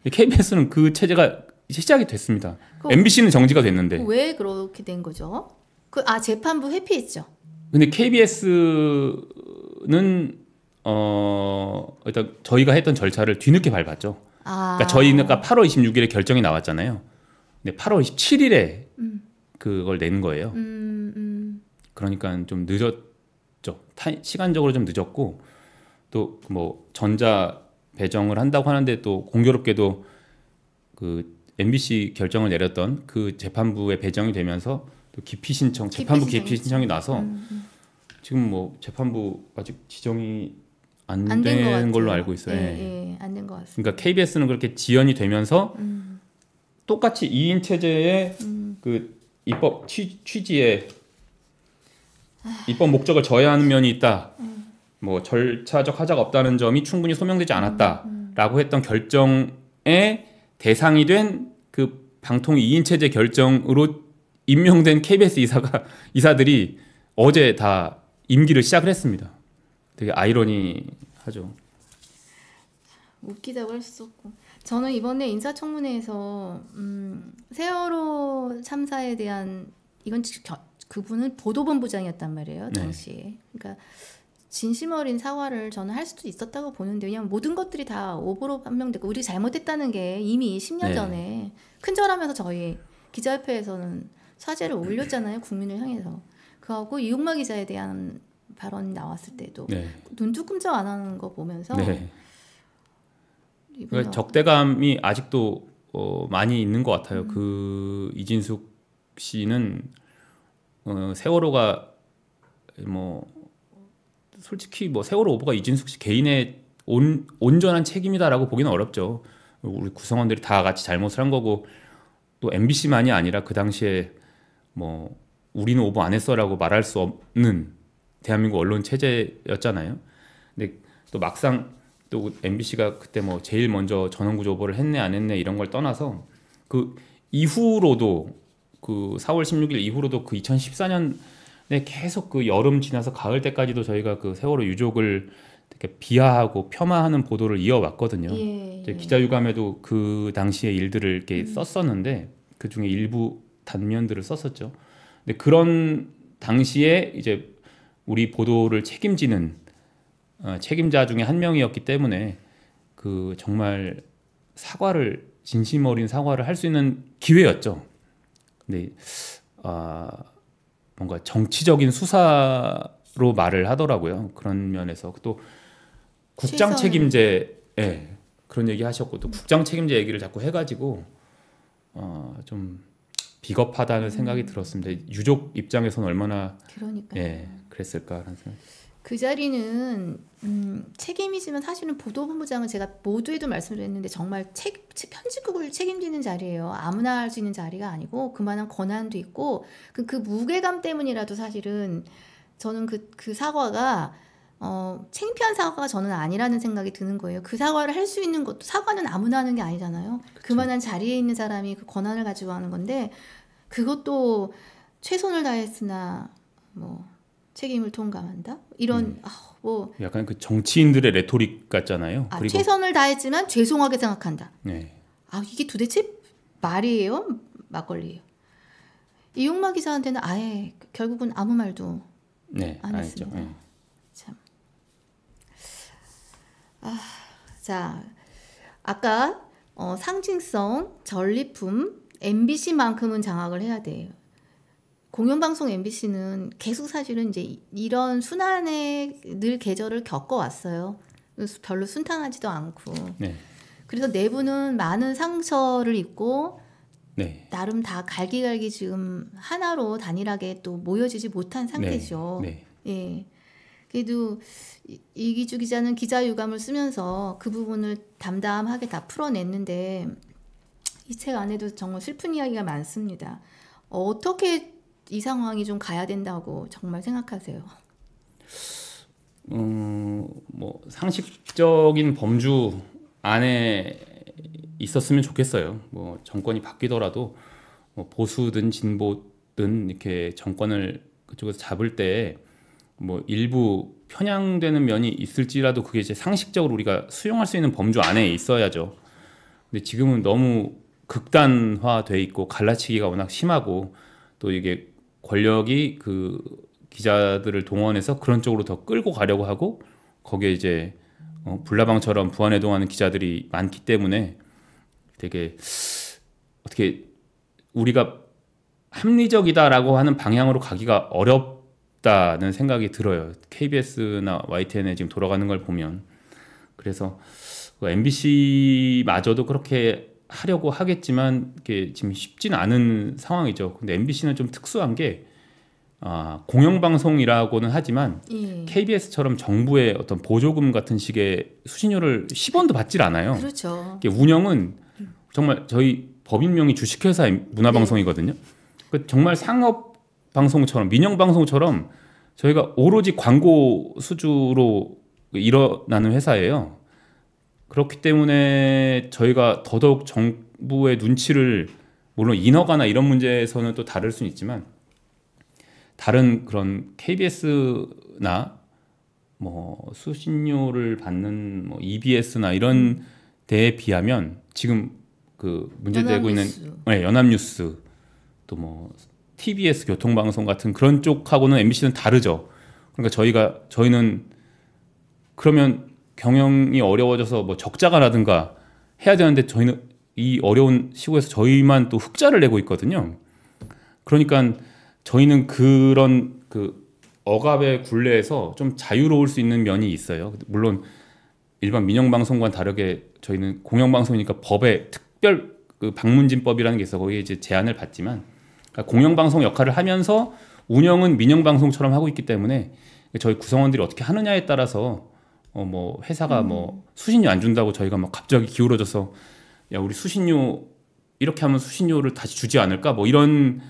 KBS는 그 체제가 시작이 됐습니다. MBC는 정지가 됐는데.
왜 그렇게 된 거죠? 재판부 회피했죠.
근데 KBS는 일단 저희가 했던 절차를 뒤늦게 밟았죠. 그러니까 저희가 8월 26일에 결정이 나왔잖아요. 근데 8월 27일에 그걸 낸 거예요. 그러니까 좀 늦었죠. 시간적으로 좀 늦었고 또 뭐 전자 배정을 한다고 하는데 또 공교롭게도 그 MBC 결정을 내렸던 그 재판부에 배정이 되면서 또 재판부 기피 신청이 나서 지금 뭐 재판부 아직 지정이 안 된 걸로 알고 있어요.
안 된 것 같습니다.
그러니까 KBS는 그렇게 지연이 되면서 똑같이 2인 체제의 그 입법 취지에 입법 목적을 저해하는 면이 있다. 뭐 절차적 하자가 없다는 점이 충분히 소명되지 않았다라고 했던 결정의 대상이 된 그 방통위 2인 체제 결정으로 임명된 KBS 이사들이 어제 다 임기를 시작을 했습니다. 되게 아이러니하죠.
웃기다고 할 수 없고. 저는 이번에 인사청문회에서 세월호 참사에 대한 이건 그분은 보도본부장이었단 말이에요. 당시에. 그러니까 진심 어린 사과를 저는 할 수도 있었다고 보는데 왜냐하면 모든 것들이 다 오보로 판명됐고 우리 잘못했다는 게 이미 10년 전에 큰절하면서 저희 기자협회에서는 사죄를 올렸잖아요. 국민을 향해서. 그하고 이용마 기자에 대한 발언이 나왔을 때도 눈도 끔찍 안 하는 거 보면서
그러니까 적대감이 아직도 많이 있는 것 같아요. 그 이진숙 씨는 세월호가 뭐 솔직히 뭐 세월호 오보가 이진숙 씨 개인의 온전한 책임이다라고 보기는 어렵죠. 우리 구성원들이 다 같이 잘못을 한 거고 또 MBC만이 아니라 그 당시에 뭐 우리는 오보 안 했어라고 말할 수 없는 대한민국 언론 체제였잖아요. 근데 또 막상 또 MBC가 그때 뭐 제일 먼저 전원구조 오보를 했네 안 했네 이런 걸 떠나서 그 이후로도 그 4월 16일 이후로도 그 2014년에 계속 그 여름 지나서 가을 때까지도 저희가 그 세월호 유족을 이렇게 비하하고 폄하하는 보도를 이어왔거든요. 기자유감에도 그 당시의 일들을 이렇게 썼었는데 그 중에 일부 단면들을 썼었죠. 근데 그런 당시에 이제 우리 보도를 책임지는 책임자 중에 한 명이었기 때문에 그 정말 진심 어린 사과를 할 수 있는 기회였죠. 근데 뭔가 정치적인 수사로 말을 하더라고요. 그런 면에서 또 국장 책임제 그런 얘기 하셨고 또 국장 책임제 얘기를 자꾸 해가지고 좀 비겁하다는 생각이 들었습니다. 유족 입장에서는 얼마나 그랬을까라는 생각.
그 자리는 책임이지만 사실은 보도본부장은 제가 모두에도 말씀드렸는데 정말 편집국을 책임지는 자리예요. 아무나 할 수 있는 자리가 아니고 그만한 권한도 있고 그 무게감 때문이라도 사실은 저는 그 사과가 창피한 사과가 저는 아니라는 생각이 드는 거예요. 그 사과를 할 수 있는 것도 사과는 아무나 하는 게 아니잖아요. 그만한 자리에 있는 사람이 그 권한을 가지고 하는 건데 그것도 최선을 다했으나 뭐 책임을 통감한다 이런 뭐
약간 그 정치인들의 레토릭 같잖아요. 그리고
최선을 다했지만 죄송하게 생각한다.
네.
이게 도대체 말이에요? 막걸리예요. 이용마 기자한테는 아예 결국은 아무 말도
네,
안 했습니다.
네.
참. 자, 아까 상징성, 전리품, MBC만큼은 장악을 해야 돼요. 공영방송 MBC는 계속 사실은 이제 이런 순환의 늘 계절을 겪어왔어요. 별로 순탄하지도 않고.
네.
그래서 내부는 많은 상처를 입고
네.
나름 다 갈기갈기 지금 하나로 단일하게 또 모여지지 못한 상태죠.
네.
예. 그래도 이기주 기자는 기자 유감을 쓰면서 그 부분을 담담하게 다 풀어냈는데 이 책 안에도 정말 슬픈 이야기가 많습니다. 어떻게 이 상황이 좀 가야 된다고 정말 생각하세요?
뭐 상식적인 범주 안에 있었으면 좋겠어요. 뭐 정권이 바뀌더라도 뭐 보수든 진보든 이렇게 정권을 그쪽에서 잡을 때 뭐 일부 편향되는 면이 있을지라도 그게 이제 상식적으로 우리가 수용할 수 있는 범주 안에 있어야죠. 근데 지금은 너무 극단화돼 있고 갈라치기가 워낙 심하고 또 이게 권력이 그 기자들을 동원해서 그런 쪽으로 더 끌고 가려고 하고 거기에 이제 불나방처럼 부안해동하는 기자들이 많기 때문에 되게 어떻게 우리가 합리적이다라고 하는 방향으로 가기가 어렵다는 생각이 들어요. KBS나 YTN에 지금 돌아가는 걸 보면. 그래서 MBC마저도 그렇게 하려고 하겠지만 이게 지금 쉽지는 않은 상황이죠. 근데 MBC는 좀 특수한 게 공영방송이라고는 하지만 KBS처럼 정부의 어떤 보조금 같은 식의 수신료를 10원도 받질 않아요.
그렇죠.
이게 운영은 정말 저희 법인명의 주식회사의 문화방송이거든요. 그 정말 상업방송처럼 민영방송처럼 저희가 오로지 광고 수주로 일어나는 회사예요. 그렇기 때문에 저희가 더더욱 정부의 눈치를 물론 인허가나 이런 문제에서는 또 다를 수는 있지만 다른 그런 KBS나 뭐 수신료를 받는 뭐 EBS나 이런 데에 비하면 지금 그 문제되고 있는 연합뉴스 또 뭐 TBS 교통방송 같은 그런 쪽하고는 MBC는 다르죠. 그러니까 저희는 그러면 경영이 어려워져서 뭐 적자가 나든가 해야 되는데 저희는 이 어려운 시국에서 저희만 또 흑자를 내고 있거든요. 그러니까 저희는 그런 그 억압의 굴레에서 좀 자유로울 수 있는 면이 있어요. 물론 일반 민영방송과는 다르게 저희는 공영방송이니까 법에 특별 그 방문진법이라는 게 있어 거기에 이제 제한을 받지만 그러니까 공영방송 역할을 하면서 운영은 민영방송처럼 하고 있기 때문에 저희 구성원들이 어떻게 하느냐에 따라서 뭐 회사가 뭐 수신료 안 준다고 저희가 막 갑자기 기울어져서 야 우리 수신료 이렇게 하면 수신료를 다시 주지 않을까 뭐 이런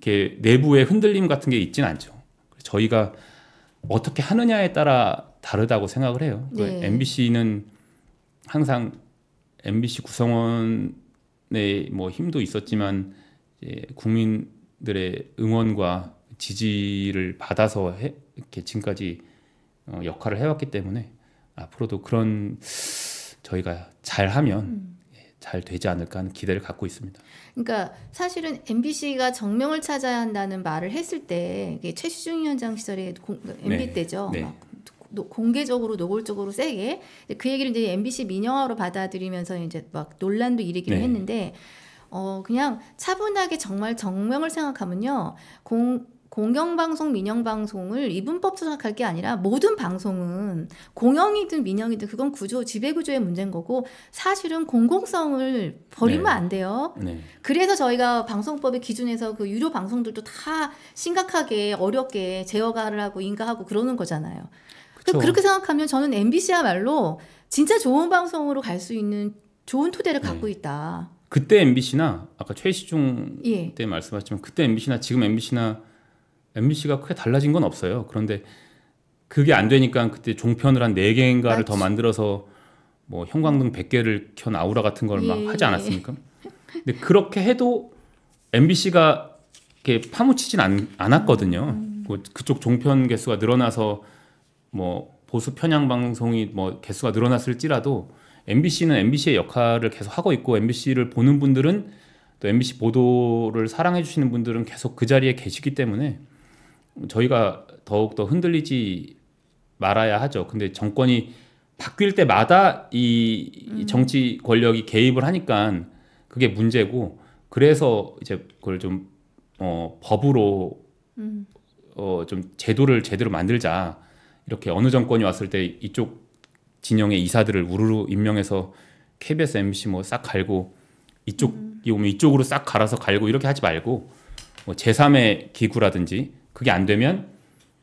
게 내부의 흔들림 같은 게 있진 않죠. 저희가 어떻게 하느냐에 따라 다르다고 생각을 해요.
네.
MBC는 항상 MBC 구성원의 뭐 힘도 있었지만 이제 국민들의 응원과 지지를 받아서 이렇게 지금까지 역할을 해왔기 때문에 앞으로도 그런 저희가 잘하면 잘 되지 않을까 하는 기대를 갖고 있습니다.
그러니까 사실은 MBC가 정명을 찾아야 한다는 말을 했을 때 최시중 위원장 시절에 MB 때죠.
네.
막 공개적으로 노골적으로 세게 그 얘기를 이제 MBC 민영화로 받아들이면서 이제 막 논란도 일으키긴 했는데 그냥 차분하게 정말 정명을 생각하면요. 공영방송, 민영방송을 이분법적으로 생각할 게 아니라 모든 방송은 공영이든 민영이든 그건 구조, 지배구조의 문제인 거고 사실은 공공성을 버리면
네.
안 돼요.
네.
그래서 저희가 방송법의 기준에서 그 유료 방송들도 다 심각하게 어렵게 제어가를 하고 인가하고 그러는 거잖아요.
그쵸.
그렇게 생각하면 저는 MBC야말로 진짜 좋은 방송으로 갈 수 있는 좋은 토대를 갖고 있다.
그때 MBC나 아까 최시중
예.
때 말씀하셨지만 그때 MBC나 지금 MBC가 크게 달라진 건 없어요. 그런데 그게 안 되니까 그때 종편을 한 4개인가를 더 만들어서 뭐 형광등 100개를 켠 아우라 같은 걸 막
예.
하지 않았습니까? 근데 그렇게 해도 MBC가 이렇게 파묻히진 않았거든요. 그쪽 종편 개수가 늘어나서 뭐 보수 편향 방송이 뭐 개수가 늘어났을지라도 MBC는 MBC의 역할을 계속 하고 있고 MBC를 보는 분들은 또 MBC 보도를 사랑해 주시는 분들은 계속 그 자리에 계시기 때문에 저희가 더욱더 흔들리지 말아야 하죠. 근데 정권이 바뀔 때마다 이 정치 권력이 개입을 하니까 그게 문제고 그래서 이제 그걸 좀 법으로 좀 제도를 제대로 만들자. 이렇게 어느 정권이 왔을 때 이쪽 진영의 이사들을 우르르 임명해서 KBS, MBC 뭐 싹 갈고 이쪽이 오면 이쪽으로 싹 갈아서 갈고 이렇게 하지 말고 뭐 제3의 기구라든지 그게 안 되면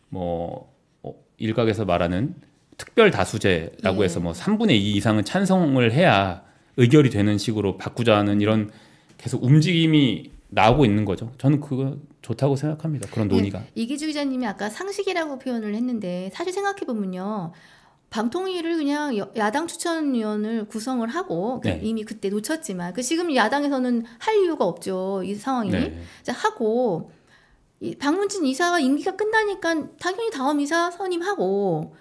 뭐 일각에서 말하는 특별 다수제라고 해서 뭐 3분의 2 이상은 찬성을 해야 의결이 되는 식으로 바꾸자는 이런 계속 움직임이 나오고 있는 거죠. 저는 그거 좋다고 생각합니다. 그런 논의가.
예, 이기주 기자님이 아까 상식이라고 표현을 했는데 사실 생각해 보면요. 방통위를 그냥 야당 추천위원을 구성을 하고
네.
이미 그때 놓쳤지만 지금 야당에서는 할 이유가 없죠. 이 상황이.
네.
자, 하고 이 박문진 이사가 임기가 끝나니까 당연히 다음 이사 선임하고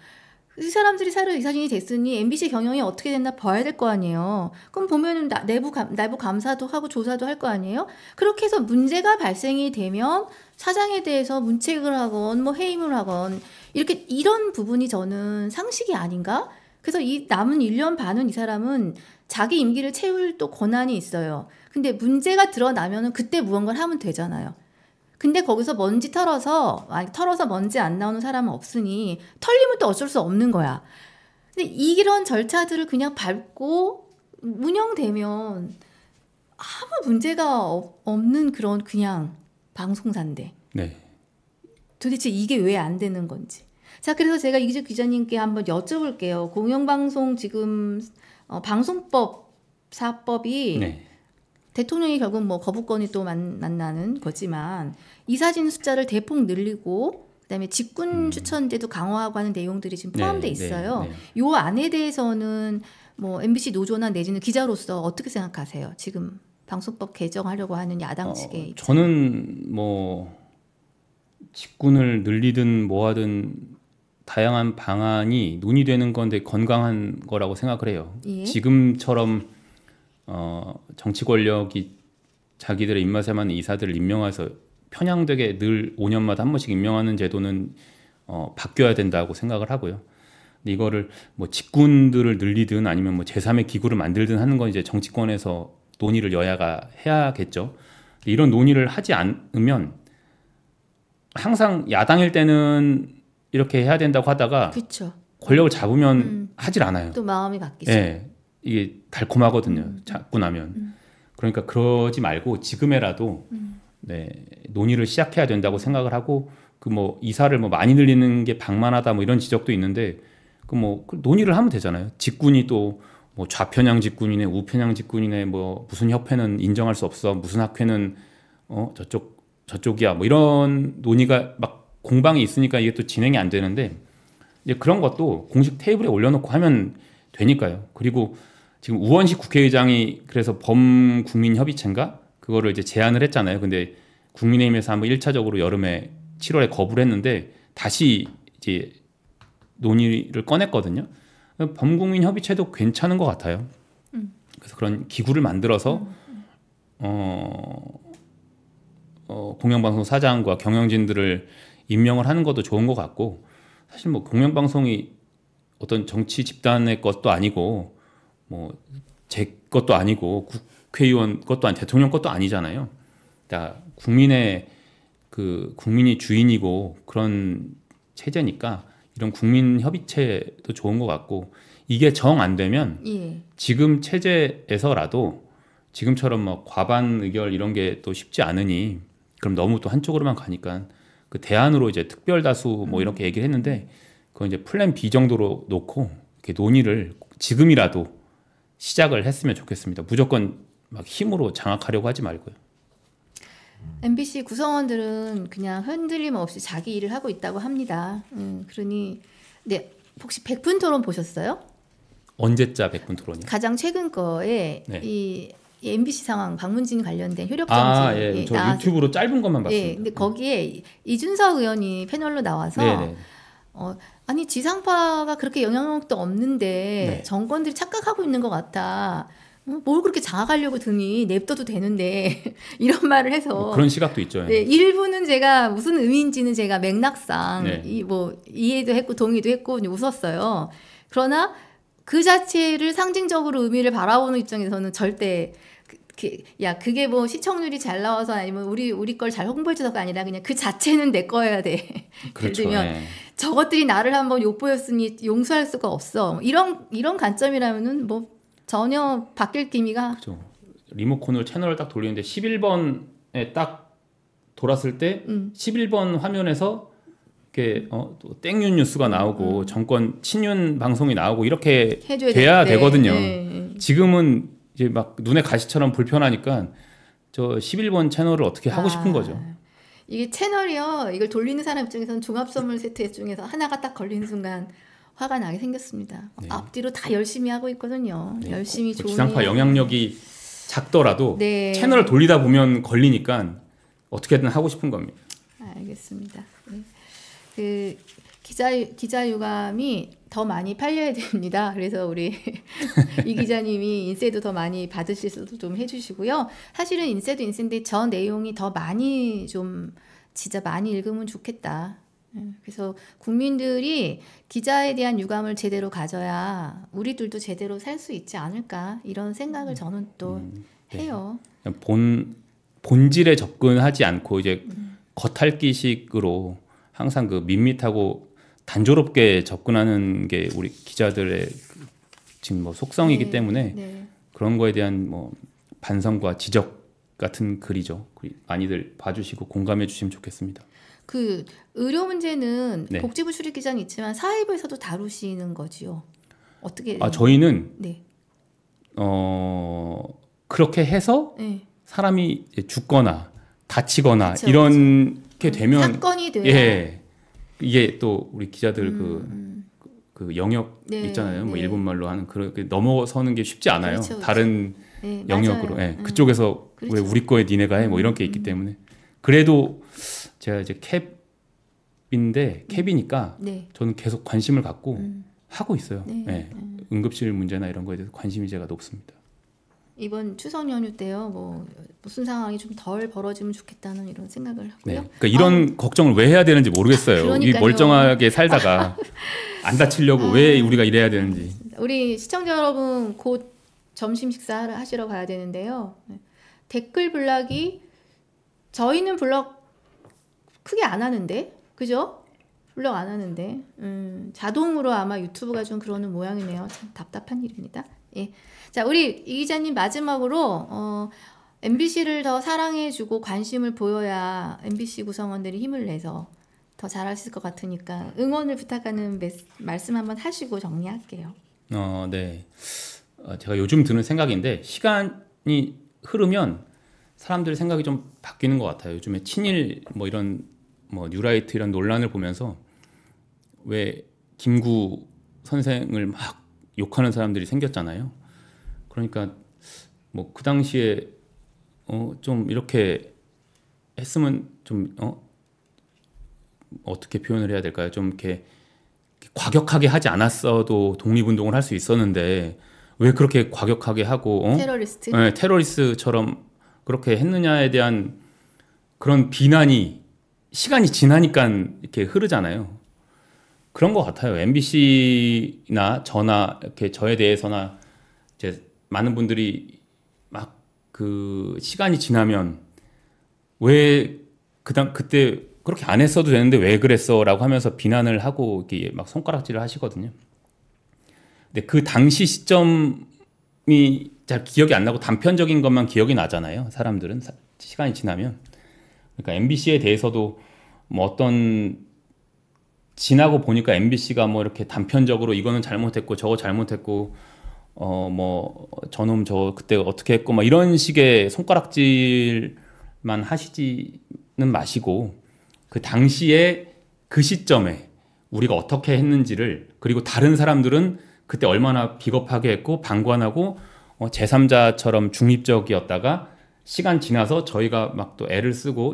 이 사람들이 새로 이사진이 됐으니 MBC 경영이 어떻게 됐나 봐야 될 거 아니에요. 그럼 보면은 내부 감사도 하고 조사도 할 거 아니에요. 그렇게 해서 문제가 발생이 되면 사장에 대해서 문책을 하건 뭐 해임을 하건 이렇게 이런 부분이 저는 상식이 아닌가? 그래서 이 남은 1년 반은 이 사람은 자기 임기를 채울 또 권한이 있어요. 근데 문제가 드러나면은 그때 무언가를 하면 되잖아요. 근데 거기서 먼지 털어서 먼지 안 나오는 사람은 없으니 털리면 또 어쩔 수 없는 거야. 근데 이런 절차들을 그냥 밟고 운영되면 아무 문제가 없는 그런 그냥 방송사인데
네.
도대체 이게 왜 안 되는 건지. 자, 그래서 제가 이기주 기자님께 한번 여쭤볼게요. 공영방송 지금 방송법 사법이
네.
대통령이 결국 뭐 거부권이 또 만나는 거지만 이사진 숫자를 대폭 늘리고 그다음에 직군 추천제도 강화하고 하는 내용들이 지금 포함돼 있어요. 요 안에 대해서는 뭐 MBC 노조나 내지는 기자로서 어떻게 생각하세요? 지금 방송법 개정하려고 하는 야당 측의 입장.
저는 뭐 직군을 늘리든 뭐하든 다양한 방안이 논의되는 건데 건강한 거라고 생각을 해요.
예.
지금처럼 정치 권력이 자기들의 입맛에 맞는 이사들을 임명해서 편향되게 늘 5년마다 한 번씩 임명하는 제도는 바뀌어야 된다고 생각을 하고요. 근데 이거를 뭐 직군들을 늘리든 아니면 뭐 제3의 기구를 만들든 하는 건 이제 정치권에서 논의를 여야가 해야겠죠. 이런 논의를 하지 않으면 항상 야당일 때는 이렇게 해야 된다고 하다가
그렇죠.
권력을 잡으면 하질 않아요.
또 마음이 바뀌죠.
네, 이게 달콤하거든요. 잡고 나면. 그러니까 그러지 말고 지금에라도 네, 논의를 시작해야 된다고 생각을 하고 그 뭐 이사를 뭐 많이 늘리는 게 방만하다 뭐 이런 지적도 있는데 그 뭐 논의를 하면 되잖아요. 직군이 또 뭐 좌편향 직군이네, 우편향 직군이네, 뭐 무슨 협회는 인정할 수 없어, 무슨 학회는 저쪽이야, 뭐 이런 논의가 막 공방이 있으니까 이게 또 진행이 안 되는데 이제 그런 것도 공식 테이블에 올려놓고 하면 되니까요. 그리고 지금 우원식 국회의장이 그래서 범국민협의체인가 그거를 이제 제안을 했잖아요. 근데 국민의힘에서 한번 1차적으로 여름에 7월에 거부를 했는데 다시 이제 논의를 꺼냈거든요. 범국민협의체도 괜찮은 것 같아요. 그래서 그런 기구를 만들어서 공영방송 사장과 경영진들을 임명을 하는 것도 좋은 것 같고 사실 뭐 공영방송이 어떤 정치 집단의 것도 아니고 뭐 제 것도 아니고 국회의원 것도 아니 대통령 것도 아니잖아요. 다 국민의 그 그 국민이 주인이고 그런 체제니까 이런 국민 협의체도 좋은 것 같고 이게 정 안 되면
예.
지금 체제에서라도 지금처럼 뭐 과반 의결 이런 게 또 쉽지 않으니 그럼 너무 또 한쪽으로만 가니까 그 대안으로 이제 특별 다수 뭐 이렇게 얘기를 했는데 그건 이제 플랜 B 정도로 놓고 이렇게 논의를 지금이라도 시작을 했으면 좋겠습니다. 무조건 막 힘으로 장악하려고 하지 말고요.
MBC 구성원들은 그냥 흔들림 없이 자기 일을 하고 있다고 합니다. 그러니 네, 혹시 100분 토론 보셨어요?
언제자 100분 토론이요?
가장 최근 거에
네.
이 MBC 상황 방문진 관련된 효력정지
아, 예. 저 유튜브로 짧은 것만 봤습니다.
예, 근데 거기에 이준석 의원이 패널로 나와서
네네.
아니 지상파가 그렇게 영향력도 없는데
네.
정권들이 착각하고 있는 것 같아. 뭘 그렇게 장악하려고 드니 냅둬도 되는데 이런 말을 해서
뭐 그런 시각도 있죠.
네, 일부는 제가 무슨 의미인지는 제가 맥락상
네.
이해도 했고 동의도 했고 웃었어요. 그러나 그 자체를 상징적으로 의미를 바라보는 입장에서는 절대 야 그게 뭐 시청률이 잘 나와서 아니면 우리 걸 잘 홍보해줘서가 아니라 그냥 그 자체는 내 거여야 돼.
그렇죠.
예를 들면
예.
저것들이 나를 한번 욕보였으니 용서할 수가 없어. 이런 관점이라면은 뭐 전혀 바뀔 기미가
그렇죠. 리모컨으로 채널을 딱 돌리는데 11번에 딱 돌았을 때 11번 화면에서 이렇게 또 땡윤 뉴스가 나오고 정권 친윤 방송이 나오고 이렇게
해줘야
돼야
되는데.
되거든요.
네.
지금은 이제 막 눈에 가시처럼 불편하니까 저 11번 채널을 어떻게 하고 싶은 거죠.
이게 채널이요. 이걸 돌리는 사람 입장에서는 종합 선물 세트 중에서 하나가 딱 걸리는 순간 화가 나게 생겼습니다.
네.
앞뒤로 다 열심히 하고 있거든요.
네.
열심히
그
좋은
지상파 영향력이 작더라도
네.
채널을 돌리다 보면 걸리니까 어떻게든 하고 싶은 겁니다.
알겠습니다. 네. 그 기자 유감이 더 많이 팔려야 됩니다. 그래서 우리 이 기자님이 인세도 더 많이 받으실 수도 좀 해주시고요. 사실은 인세도 인세인데 저 내용이 더 많이 좀 진짜 많이 읽으면 좋겠다. 그래서 국민들이 기자에 대한 유감을 제대로 가져야 우리들도 제대로 살 수 있지 않을까 이런 생각을 저는 또 해요.
그냥 본질에 접근하지 않고 이제 겉핥기식으로 항상 그 밋밋하고 단조롭게 접근하는 게 우리 기자들의 지금 뭐 속성이기
네,
때문에
네.
그런 거에 대한 뭐 반성과 지적 같은 글이죠. 많이들 봐주시고 공감해 주시면 좋겠습니다.
그 의료 문제는
네.
복지부 출입 기자는 있지만 사회부에서도 다루시는 거지요. 어떻게?
저희는
네.
그렇게 해서
네.
사람이 이제 죽거나 다치거나
그쵸,
이렇게 되면
사건이 돼야.
예 이게 또 우리 기자들 그 영역
네,
있잖아요. 뭐
네.
일본 말로 하는 그렇게 넘어서는 게 쉽지 않아요.
그렇죠, 그렇죠.
다른
네,
영역으로
맞아요.
예, 그쪽에서
그렇죠.
왜 우리 거에 니네가 해 뭐 이런 게 있기 때문에 그래도 제가 이제 캡이니까
네.
저는 계속 관심을 갖고 하고 있어요.
네.
예. 응급실 문제나 이런 거에 대해서 관심이 제가 높습니다.
이번 추석 연휴 때요. 뭐 무슨 상황이 좀 덜 벌어지면 좋겠다는 이런 생각을
네.
하고요.
그러니까 이런 걱정을 왜 해야 되는지 모르겠어요. 이
그러니까요.
멀쩡하게 살다가 안 다치려고 왜 우리가 이래야 되는지.
우리 시청자 여러분 곧 점심 식사를 하시러 가야 되는데요. 네. 댓글 블락이 저희는 블락 크게 안 하는데, 그죠? 블락 안 하는데 자동으로 아마 유튜브가 좀 그러는 모양이네요. 참 답답한 일입니다. 예. 자, 우리 이 기자님 마지막으로 MBC를 더 사랑해주고 관심을 보여야 MBC 구성원들이 힘을 내서 더 잘할 수 있을 것 같으니까 응원을 부탁하는 말씀 한번 하시고 정리할게요.
네. 제가 요즘 드는 생각인데 시간이 흐르면 사람들 생각이 좀 바뀌는 것 같아요. 요즘에 친일 뭐 이런 뭐 뉴라이트 이런 논란을 보면서 왜 김구 선생을 막 욕하는 사람들이 생겼잖아요. 그러니까 뭐 그 당시에 좀 이렇게 했으면 좀 어떻게 표현을 해야 될까요? 좀 이렇게 과격하게 하지 않았어도 독립운동을 할 수 있었는데 왜 그렇게 과격하게 하고
테러리스트?
네, 테러리스트처럼 그렇게 했느냐에 대한 그런 비난이 시간이 지나니까 이렇게 흐르잖아요. 그런 것 같아요. MBC나 저나 이렇게 저에 대해서나 이제 많은 분들이 막 그 시간이 지나면 왜 그때 그렇게 안 했어도 되는데 왜 그랬어라고 하면서 비난을 하고 이렇게 막 손가락질을 하시거든요. 근데 그 당시 시점이 잘 기억이 안 나고 단편적인 것만 기억이 나잖아요. 사람들은 시간이 지나면. 그러니까 MBC에 대해서도 뭐 어떤 지나고 보니까 MBC가 뭐 이렇게 단편적으로 이거는 잘못했고 저거 잘못했고 뭐 저놈 저 그때 어떻게 했고 막 이런 식의 손가락질만 하시지는 마시고 그 당시에 그 시점에 우리가 어떻게 했는지를 그리고 다른 사람들은 그때 얼마나 비겁하게 했고 방관하고 제3자처럼 중립적이었다가 시간 지나서 저희가 막 또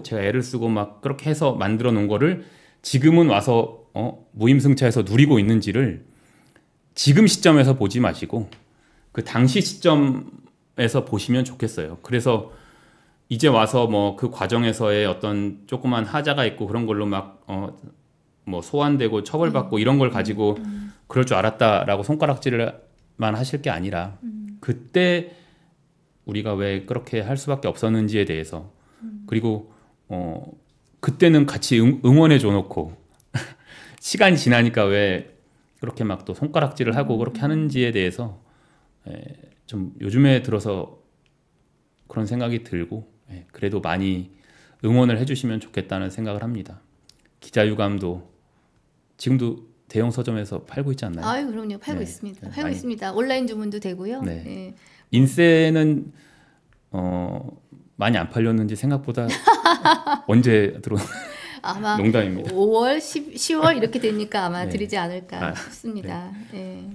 제가 애를 쓰고 막 그렇게 해서 만들어 놓은 거를 지금은 와서 무임승차해서 누리고 있는지를 지금 시점에서 보지 마시고 그 당시 시점에서 보시면 좋겠어요. 그래서 이제 와서 뭐 그 과정에서의 어떤 조그만 하자가 있고 그런 걸로 막 뭐 소환되고 처벌받고 이런 걸 가지고 그럴 줄 알았다라고 손가락질만 하실 게 아니라 그때 우리가 왜 그렇게 할 수밖에 없었는지에 대해서 그리고 그때는 같이 응원해 줘 놓고 시간이 지나니까 왜 그렇게 막 또 손가락질을 하고 그렇게 하는지에 대해서 좀 요즘에 들어서 그런 생각이 들고 그래도 많이 응원을 해주시면 좋겠다는 생각을 합니다. 기자유감도 지금도 대형 서점에서 팔고 있지 않나요?
아유, 그럼요. 팔고
네.
있습니다. 팔고
많이.
있습니다. 온라인 주문도 되고요.
네.
네.
인쇄는 많이 안 팔렸는지 생각보다 언제 들어
아마
농담입니다.
5월, 10월 이렇게 되니까 아마
네.
드리지 않을까 싶습니다. 네.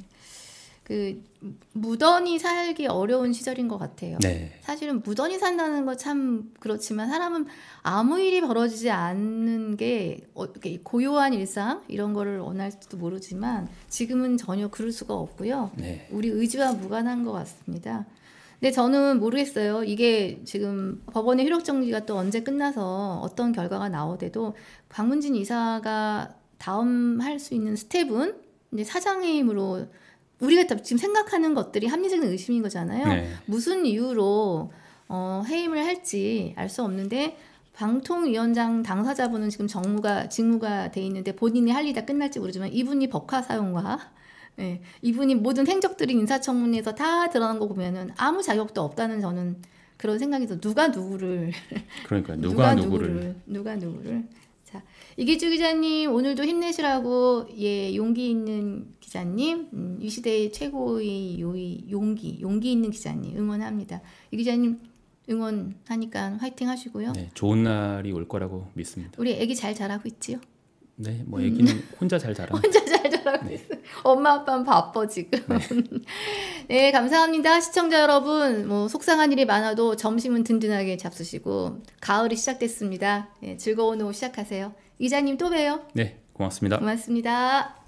그 무던히 살기 어려운 시절인 것 같아요.
네.
사실은 무던히 산다는 거 참 그렇지만 사람은 아무 일이 벌어지지 않는 게 이렇게 고요한 일상 이런 거를 원할지도 모르지만 지금은 전혀 그럴 수가 없고요.
네.
우리 의지와 무관한 것 같습니다. 근데 저는 모르겠어요. 이게 지금 법원의 효력 정지가 또 언제 끝나서 어떤 결과가 나오더라도 박문진 이사가 다음 할 수 있는 스텝은 이제 사장회임으로 우리가 지금 생각하는 것들이 합리적인 의심인 거잖아요.
네.
무슨 이유로 해임을 할지 알 수 없는데 방통위원장 당사자분은 지금 직무가 돼 있는데 본인이 할 일이 다 끝날지 모르지만 이분이 법카 사용과 이분이 모든 행적들이 인사청문회에서 다 드러난 거 보면은 아무 자격도 없다는 저는 그런 생각이 들어요. 누가 누구를
그러니까 누가 누구를
자, 이기주 기자님 오늘도 힘내시라고 용기 있는 기자님 이 시대의 최고의 용기 있는 기자님 응원합니다. 이 기자님 응원하니까 화이팅 하시고요.
네, 좋은 날이 올 거라고 믿습니다.
우리 애기 잘 자라고 있지요?
네, 뭐 애기는 혼자 잘 자라.
혼자 잘 자라고 있어요. 엄마 아빠는 바빠 지금. 네, 감사합니다. 시청자 여러분, 뭐 속상한 일이 많아도 점심은 든든하게 잡수시고 가을이 시작됐습니다. 네, 즐거운 오후 시작하세요. 이자님 또 봬요.
네, 고맙습니다.
고맙습니다.